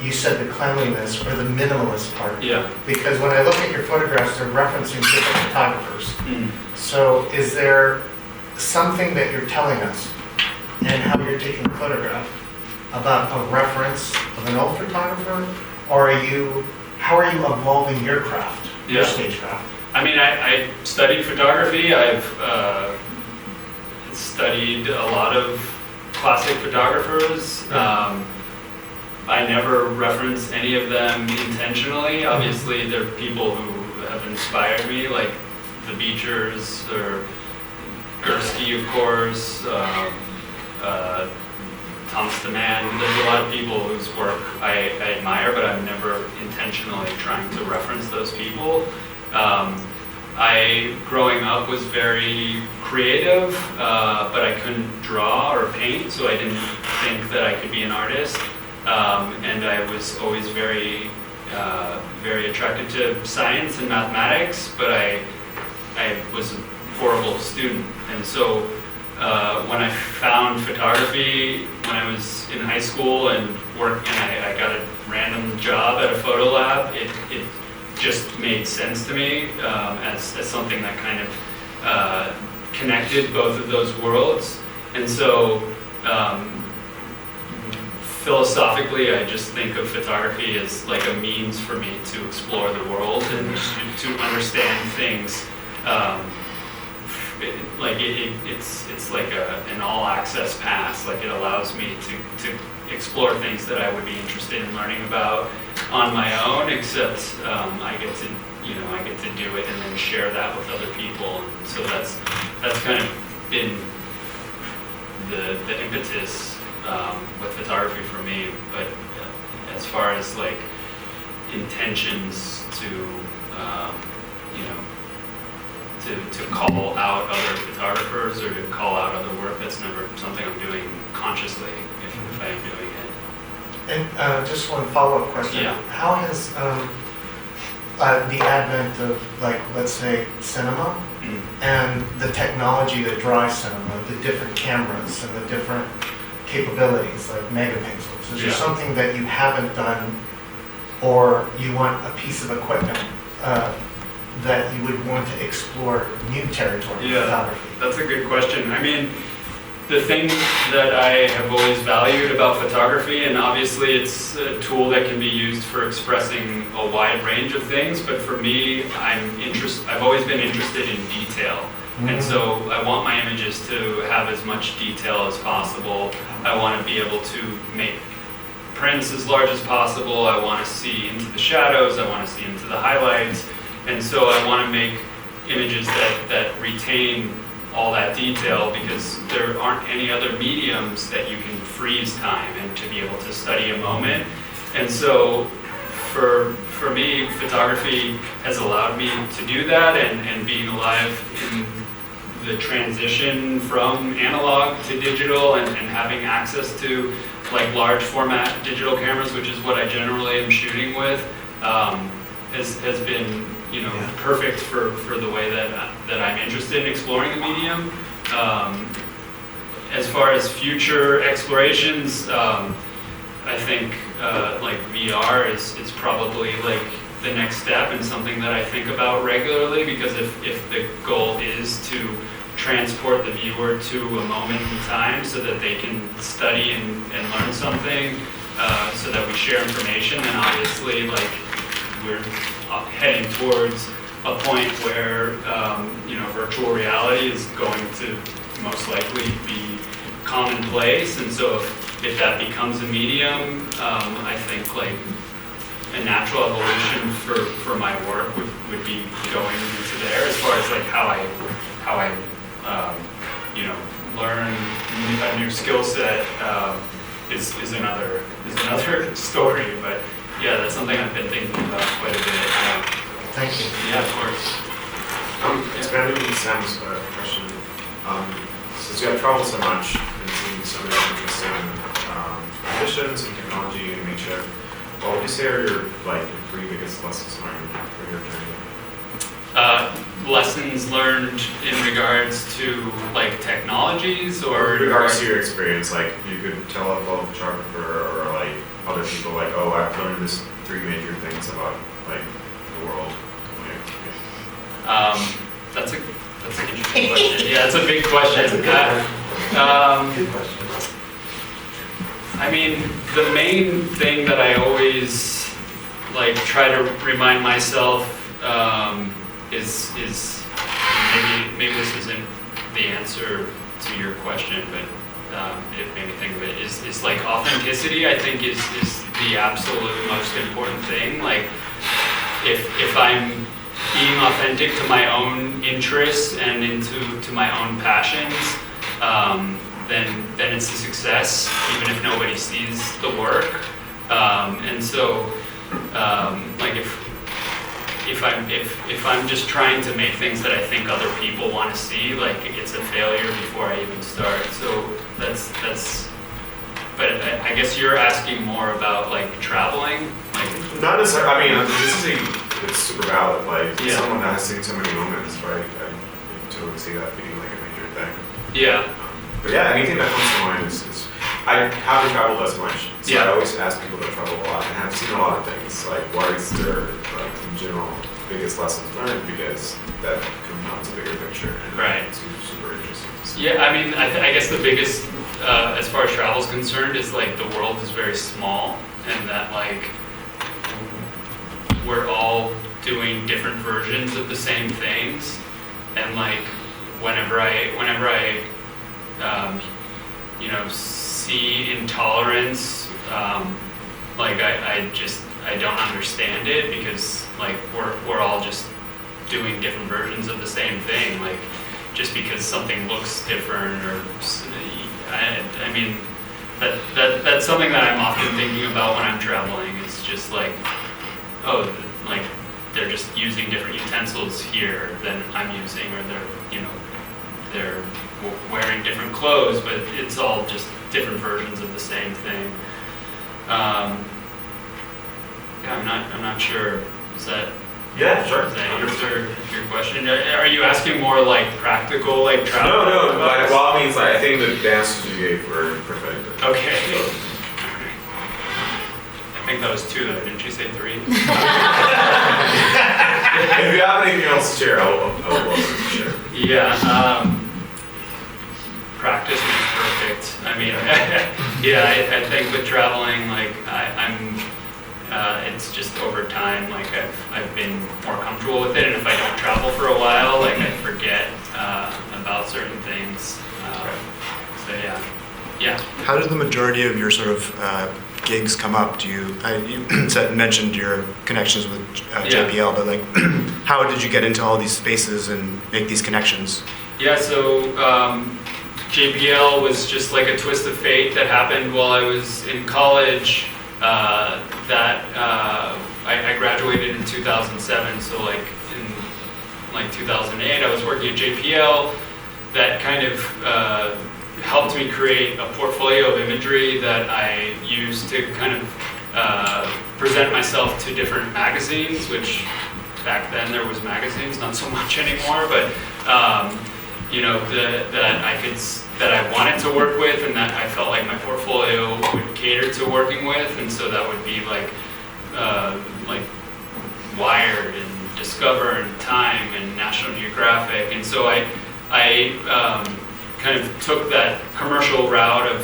you said the cleanliness or the minimalist part. Yeah. Because when I look at your photographs, they're referencing different photographers. Mm. So is there something that you're telling us and how you're taking a photograph about a reference of an old photographer, or are you how are you evolving your craft, your Yeah. stagecraft? I mean, I studied photography. I've studied a lot of classic photographers. I never reference any of them intentionally. Obviously, there are people who have inspired me, like the Beechers or Gursky, of course, Thomas the Man. There's a lot of people whose work I admire, but I'm never intentionally trying to reference those people. I, growing up, was very creative, but I couldn't draw or paint, so I didn't think that I could be an artist. And I was always very attracted to science and mathematics, but I was a horrible student. And so when I found photography when I was in high school and I got a random job at a photo lab, it just made sense to me as something that kind of connected both of those worlds. And so philosophically, I just think of photography as like a means for me to explore the world and to understand things. It's like an all-access pass. Like, it allows me to explore things that I would be interested in learning about on my own. Except I get to do it and then share that with other people. And so that's kind of been the impetus with photography for me. But as far as like intentions to to call out other photographers or to call out other work, that's never something I'm doing consciously, if I am doing it. And just one follow-up question. Yeah. How has the advent of, like, let's say, cinema and the technology that drives cinema, the different cameras and the different capabilities, like megapixels, is there something that you haven't done or you want a piece of equipment that you would want to explore new territory in photography? That's a good question. I mean, the thing that I have always valued about photography, and obviously it's a tool that can be used for expressing a wide range of things, but for me, I've always been interested in detail. And so I want my images to have as much detail as possible. I want to be able to make prints as large as possible. I want to see into the shadows. I want to see into the highlights. And so I want to make images that retain all that detail, because there aren't any other mediums that you can freeze time and to be able to study a moment. And so for me, photography has allowed me to do that, and being alive in the transition from analog to digital and having access to like large format digital cameras, which is what I generally am shooting with, has been perfect for the way that I'm interested in exploring the medium. As far as future explorations, I think like VR is probably like the next step and something that I think about regularly, because if the goal is to transport the viewer to a moment in time so that they can study and learn something, so that we share information, then obviously like we're heading towards a point where virtual reality is going to most likely be commonplace. And so if that becomes a medium, I think like a natural evolution for my work would be going into there. As far as like how I learn a new skill set is another story. But yeah, that's something I've been thinking about quite a bit. Thank you. Yeah, of course. Expanding on Sam's question, since you have traveled so much and seen so many interesting traditions and technology and nature, what would you say are your three biggest lessons learned from your journey? Lessons learned in regards to like technologies, or in regards to your experience, like you could tell a fellow photographer or like other people, like, oh, I've learned this three major things about like the world. That's an interesting question. Yeah, it's a big question. That's a good question. I mean, the main thing that I always like try to remind myself is maybe this isn't the answer to your question, but it made me think of it, is like authenticity, I think is the absolute most important thing. Like if I'm being authentic to my own interests and to my own passions, then it's a success, even if nobody sees the work. And so, like if I'm just trying to make things that I think other people want to see, like it's a failure before I even start. So that's. But I guess you're asking more about like traveling, like. Not necessarily. I mean, it's super valid. Like someone that has seen so many moments, right? I totally see that being like a major thing. Yeah. But yeah, anything that comes to mind is I haven't traveled as much, so I always ask people that travel a lot and have seen a lot of things. Like, what is their, in general, biggest lessons learned? Because that compounds a bigger picture. And right. It's super interesting to see. Yeah, I mean, I guess the biggest, as far as travel is concerned, is like the world is very small, and that like we're all doing different versions of the same things, and like whenever I see intolerance, like I don't understand it, because like we're all just doing different versions of the same thing. Like just because something looks different, or I mean that's something that I'm often thinking about when I'm traveling. It's just like, oh, like they're just using different utensils here than I'm using, or they're wearing different clothes, but it's all just different versions of the same thing. I'm not sure. Is that? Yeah, sure. Does that answer your question? Are you asking more like practical, like travel? No. Well, I mean, it's like, I think the answers you gave were perfect. Okay. I think that was 2, though. Didn't you say 3? If you have anything else to share, I would love to share. Yeah. Practice makes perfect. I mean, yeah. I think with traveling, like it's just over time. Like I've been more comfortable with it, and if I don't travel for a while, like I forget about certain things. So yeah. How did the majority of your sort of gigs come up? You mentioned your connections with JPL, but like, how did you get into all these spaces and make these connections? Yeah, so JPL was just like a twist of fate that happened while I was in college. I graduated in 2007, so like in like 2008, I was working at JPL. That kind of helped me create a portfolio of imagery that I used to kind of present myself to different magazines, which back then there was magazines, not so much anymore, but that I wanted to work with, and that I felt like my portfolio would cater to working with, and so that would be like Wired and Discover and Time and National Geographic, and so I kind of took that commercial route of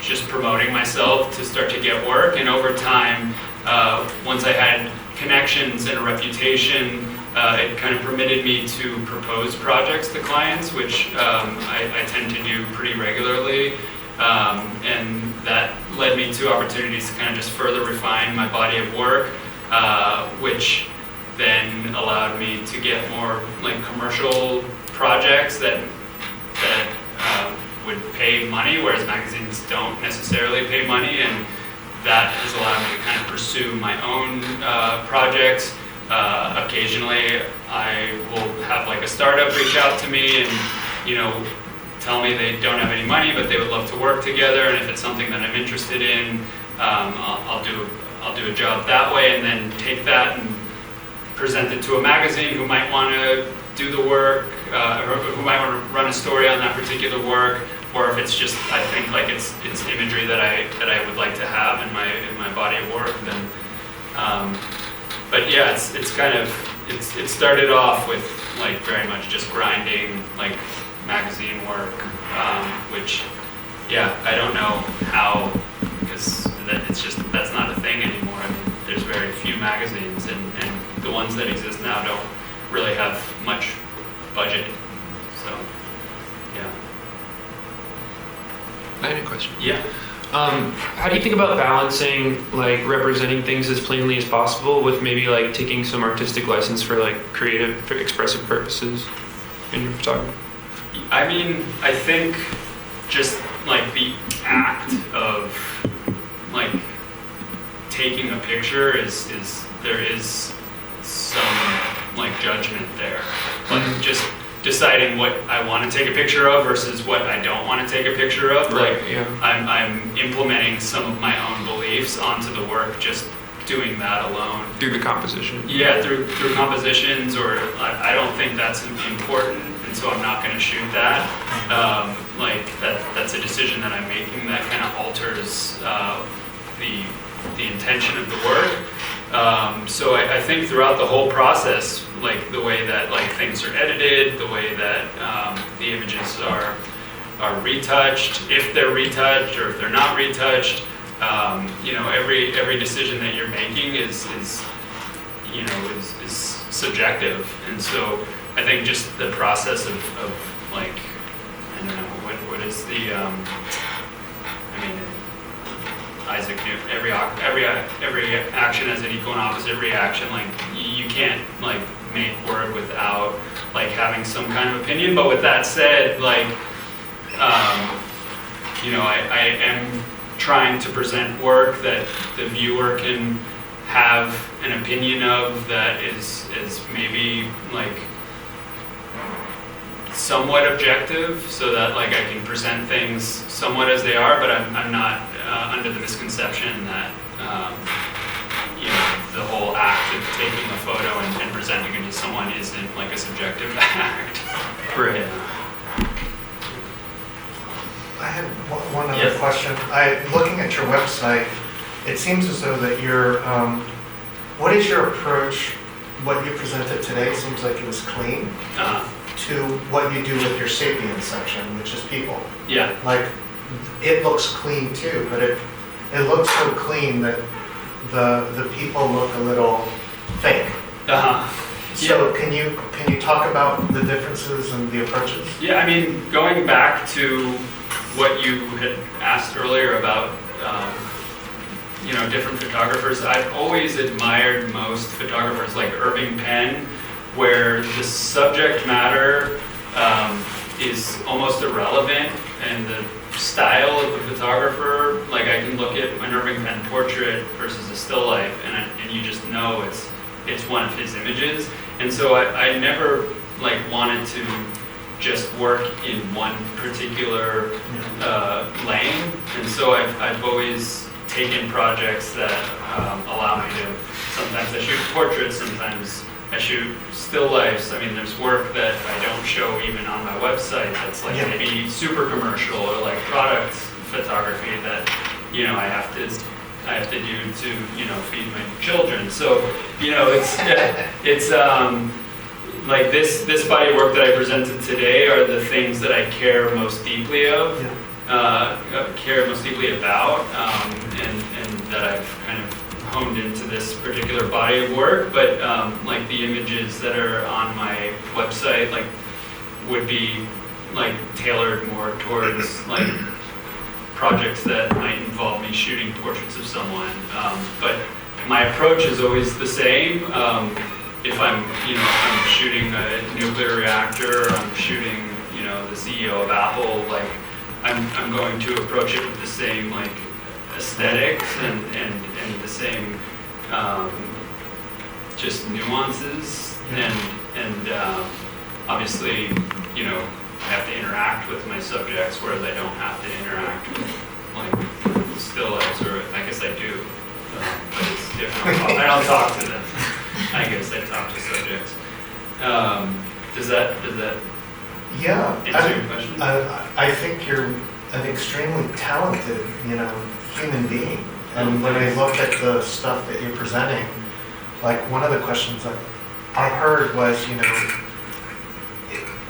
just promoting myself to start to get work, and over time, once I had connections and a reputation, it kind of permitted me to propose projects to clients, which I tend to do pretty regularly, and that led me to opportunities to kind of just further refine my body of work, which then allowed me to get more like commercial projects that would pay money, whereas magazines don't necessarily pay money, and that has allowed me to kind of pursue my own projects. Occasionally, I will have like a startup reach out to me and tell me they don't have any money, but they would love to work together, and if it's something that I'm interested in, I'll do a job that way, and then take that and present it to a magazine who might want to do the work, or who might want to run a story on that particular work, or if it's just I think like it's imagery that I would like to have in my body of work, then. But yeah, it's kind of it started off with like very much just grinding like magazine work, which I don't know how, because that's not a thing anymore. I mean, magazines, and the ones that exist now don't really have much budget. So, yeah. I had a question. Yeah. How do you think about balancing like representing things as plainly as possible with maybe like taking some artistic license for like creative, for expressive purposes in your photography? I mean, I think just like the act of like taking a picture is there is some like judgment there. Like just deciding what I want to take a picture of versus what I don't want to take a picture of. Right, Like yeah. I'm implementing some of my own beliefs onto the work, just doing that alone. Through the composition. Yeah, through compositions, or I don't think that's important, and so I'm not going to shoot that. Like that's a decision that I'm making that kind of alters the intention of the work. So I think throughout the whole process, like the way that like things are edited, the way that the images are retouched, if they're retouched or if they're not retouched, you know, every decision that you're making is you know is subjective, and so I think just the process of like, I don't know, what is the I mean, Isaac Newton, every action has an equal and opposite reaction. Like you can't like make work without like having some kind of opinion. But with that said, like you know, I am trying to present work that the viewer can have an opinion of, that is maybe like somewhat objective, so that like I can present things somewhat as they are, but I'm not under the misconception that you know, the whole act of taking a photo and presenting it to someone isn't like a subjective act. Right. I had one other Yes. question. Looking at your website, it seems as though that you're, what is your approach? What you presented today seems like it was clean, to what you do with your Sapiens section, which is people. Yeah. Like, it looks clean too, but it looks so clean that the people look a little fake. So can you talk about the differences and the approaches? Yeah, I mean, going back to what you had asked earlier about, you know, different photographers, I've always admired most photographers like Irving Penn, where the subject matter is almost irrelevant, and the style of the photographer, like I can look at an Irving Penn portrait versus a still life, and you just know it's one of his images. And so I never like wanted to just work in one particular lane, and so I've always taken projects that allow me to, sometimes I shoot portraits, sometimes I shoot still lifes. I mean, there's work that I don't show even on my website that's like maybe super commercial, or like product photography that, you know, I have to do to, you know, feed my children. So, you know, it's like this body of work that I presented today are the things that I care most deeply of, care most deeply about, and that I've kind of honed into this particular body of work. But like the images that are on my website, like would be like tailored more towards like projects that might involve me shooting portraits of someone. But my approach is always the same. If I'm, you know, if I'm shooting a nuclear reactor, or I'm shooting, you know, the CEO of Apple, like I'm going to approach it with the same like aesthetics and the same just nuances, and obviously, you know, I have to interact with my subjects, whereas I don't have to interact with like still lifes, or I guess I do, but it's different. I don't talk to them. I guess I talk to subjects. Does that answer your question? I think you're an extremely talented, you know, human being. And when I look at the stuff that you're presenting, like one of the questions that I heard was, you know,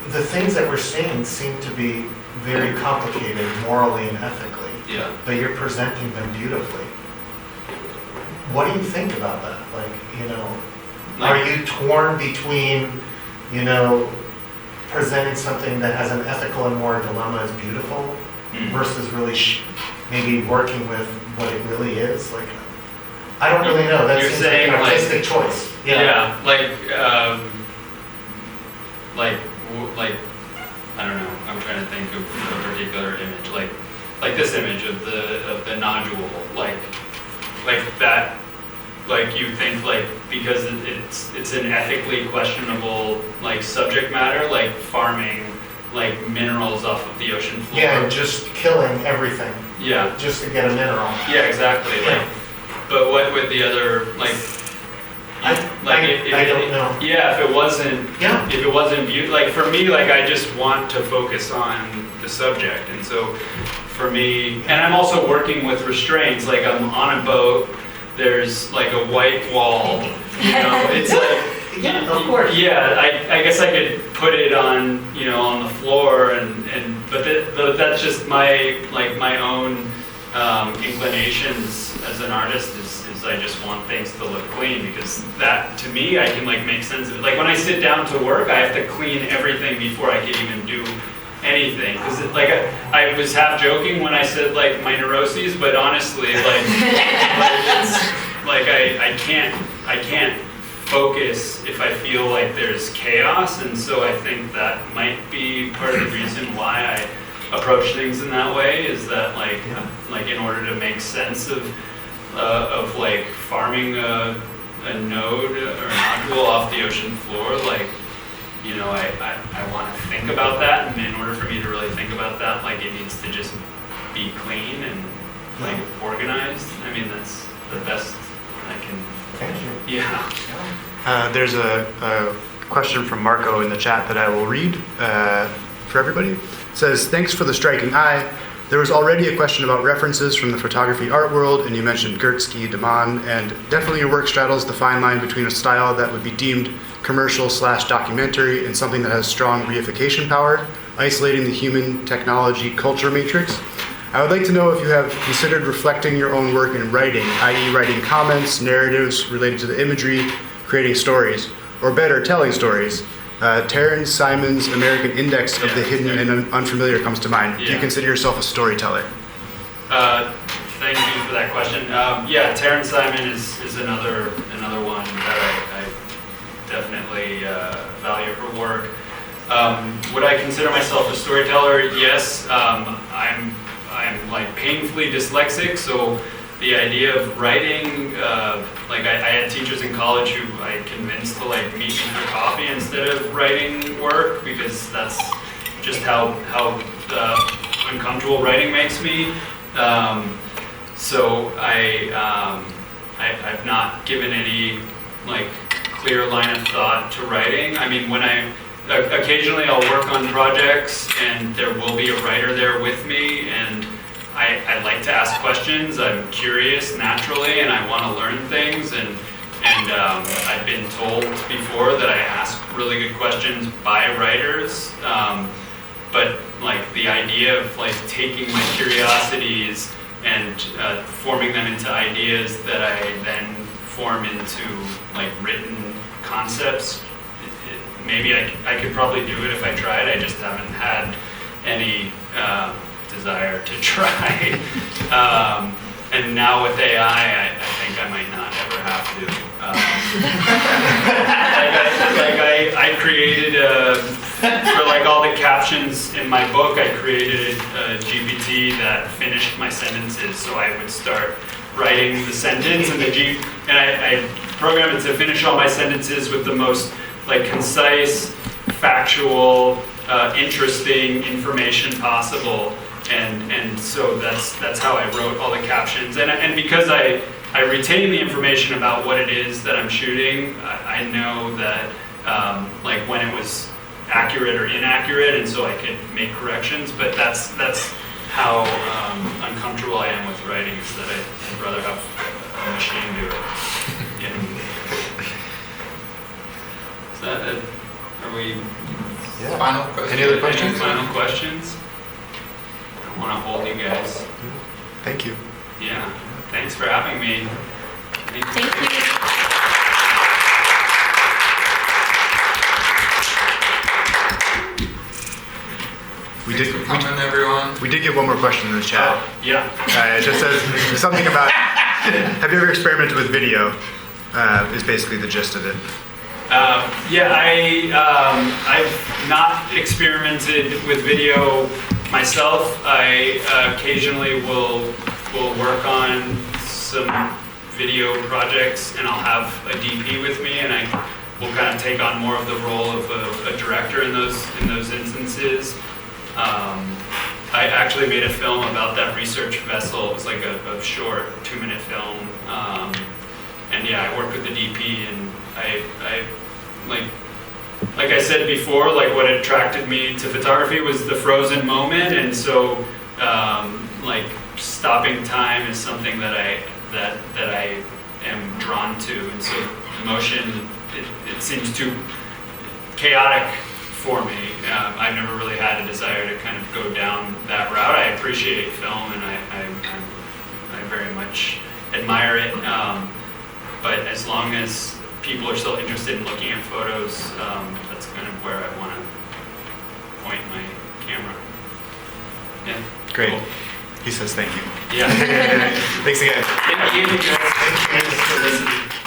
the things that we're seeing seem to be very complicated morally and ethically. Yeah. But you're presenting them beautifully. what do you think about that? Like, you know, Like- are you torn between, you know, presenting something that has an ethical and moral dilemma as beautiful versus really maybe working with what it really is? Like, I don't really know. That You're seems like saying, an like- artistic choice. Yeah, like I don't know. I'm trying to think of a particular image, like this image of the nodule, like that, like you think like because it's an ethically questionable like subject matter, like farming like minerals off of the ocean floor. Yeah, and just killing everything Yeah. just to get a mineral. Yeah, exactly. Like, but what would the other like? I don't know. Yeah, if it wasn't. Yeah. If it wasn't like for me, like I just want to focus on the subject, and so for me, and I'm also working with restraints. Like I'm on a boat. There's like a white wall. You know, it's like. Yeah, of course. Yeah, I guess I could put it on, you know, on the floor, but that's just my own inclinations as an artist is I just want things to look clean, because that, to me, I can like make sense of it. Like when I sit down to work, I have to clean everything before I can even do anything, because like I was half joking when I said like my neuroses, but honestly, like it's like I can't focus if I feel like there's chaos, and so I think that might be part of the reason why I approach things in that way, is that like in order to make sense of like farming a node or a nodule off the ocean floor, like, you know, I want to think about that, and in order for me to really think about that, like it needs to just be clean and like organized. I mean, that's the best I can. Thank you. Yeah. There's a question from Marco in the chat that I will read for everybody. It says, thanks for the striking eye. There was already a question about references from the photography art world, and you mentioned Gursky, Deman, and definitely your work straddles the fine line between a style that would be deemed commercial/documentary and something that has strong reification power, isolating the human technology culture matrix. I would like to know if you have considered reflecting your own work in writing, i.e. writing comments, narratives related to the imagery, creating stories, or better, telling stories. Terrence Simon's American Index of the Hidden and Unfamiliar comes to mind. Do you consider yourself a storyteller? Thank you for that question. Yeah, Terrence Simon is another one that I definitely value her work. Would I consider myself a storyteller? Yes. I'm like painfully dyslexic, so the idea of writing, like I had teachers in college who I convinced to like meet me for coffee instead of writing work, because that's just how uncomfortable writing makes me. So I've not given any like clear line of thought to writing. I mean, when occasionally I'll work on projects and there will be a writer there with me, and I like to ask questions. I'm curious naturally, and I want to learn things. And I've been told before that I ask really good questions by writers. But like the idea of like taking my curiosities and forming them into ideas that I then form into like written concepts. Maybe I could probably do it if I tried. I just haven't had any desire to try. And now with AI, I think I might not ever have to. I created for like all the captions in my book, I created a GPT that finished my sentences. So I would start writing the sentence, and I programmed it to finish all my sentences with the most like concise, factual, interesting information possible. And so that's how I wrote all the captions. And because I retain the information about what it is that I'm shooting, I know that like when it was accurate or inaccurate, and so I could make corrections. But that's how uncomfortable I am with writing, is that I'd rather have a machine do it. Yeah. Is that it? Are we? Yeah. Final question. Any other questions? Any final questions? I want to hold you guys. Thank you. Yeah. Thanks for having me. Thank you. Come on, everyone. We did get one more question in the chat. Yeah. It just says something about, have you ever experimented with video? Is basically the gist of it. Yeah, I've not experimented with video myself. I occasionally will work on some video projects, and I'll have a DP with me, and I will kind of take on more of the role of a director in those instances. I actually made a film about that research vessel. It was like a short 2-minute film. And yeah, I worked with the DP, and I like I said before, like what attracted me to photography was the frozen moment, and so like stopping time is something that I am drawn to, and so motion it seems too chaotic for me. I've never really had a desire to kind of go down that route. I appreciate film, and I very much admire it. But as long as people are still interested in looking at photos, that's kind of where I want to point my camera. Yeah. Great. Cool. He says thank you. Yeah. Thanks again. Thank you guys. Thank you for listening.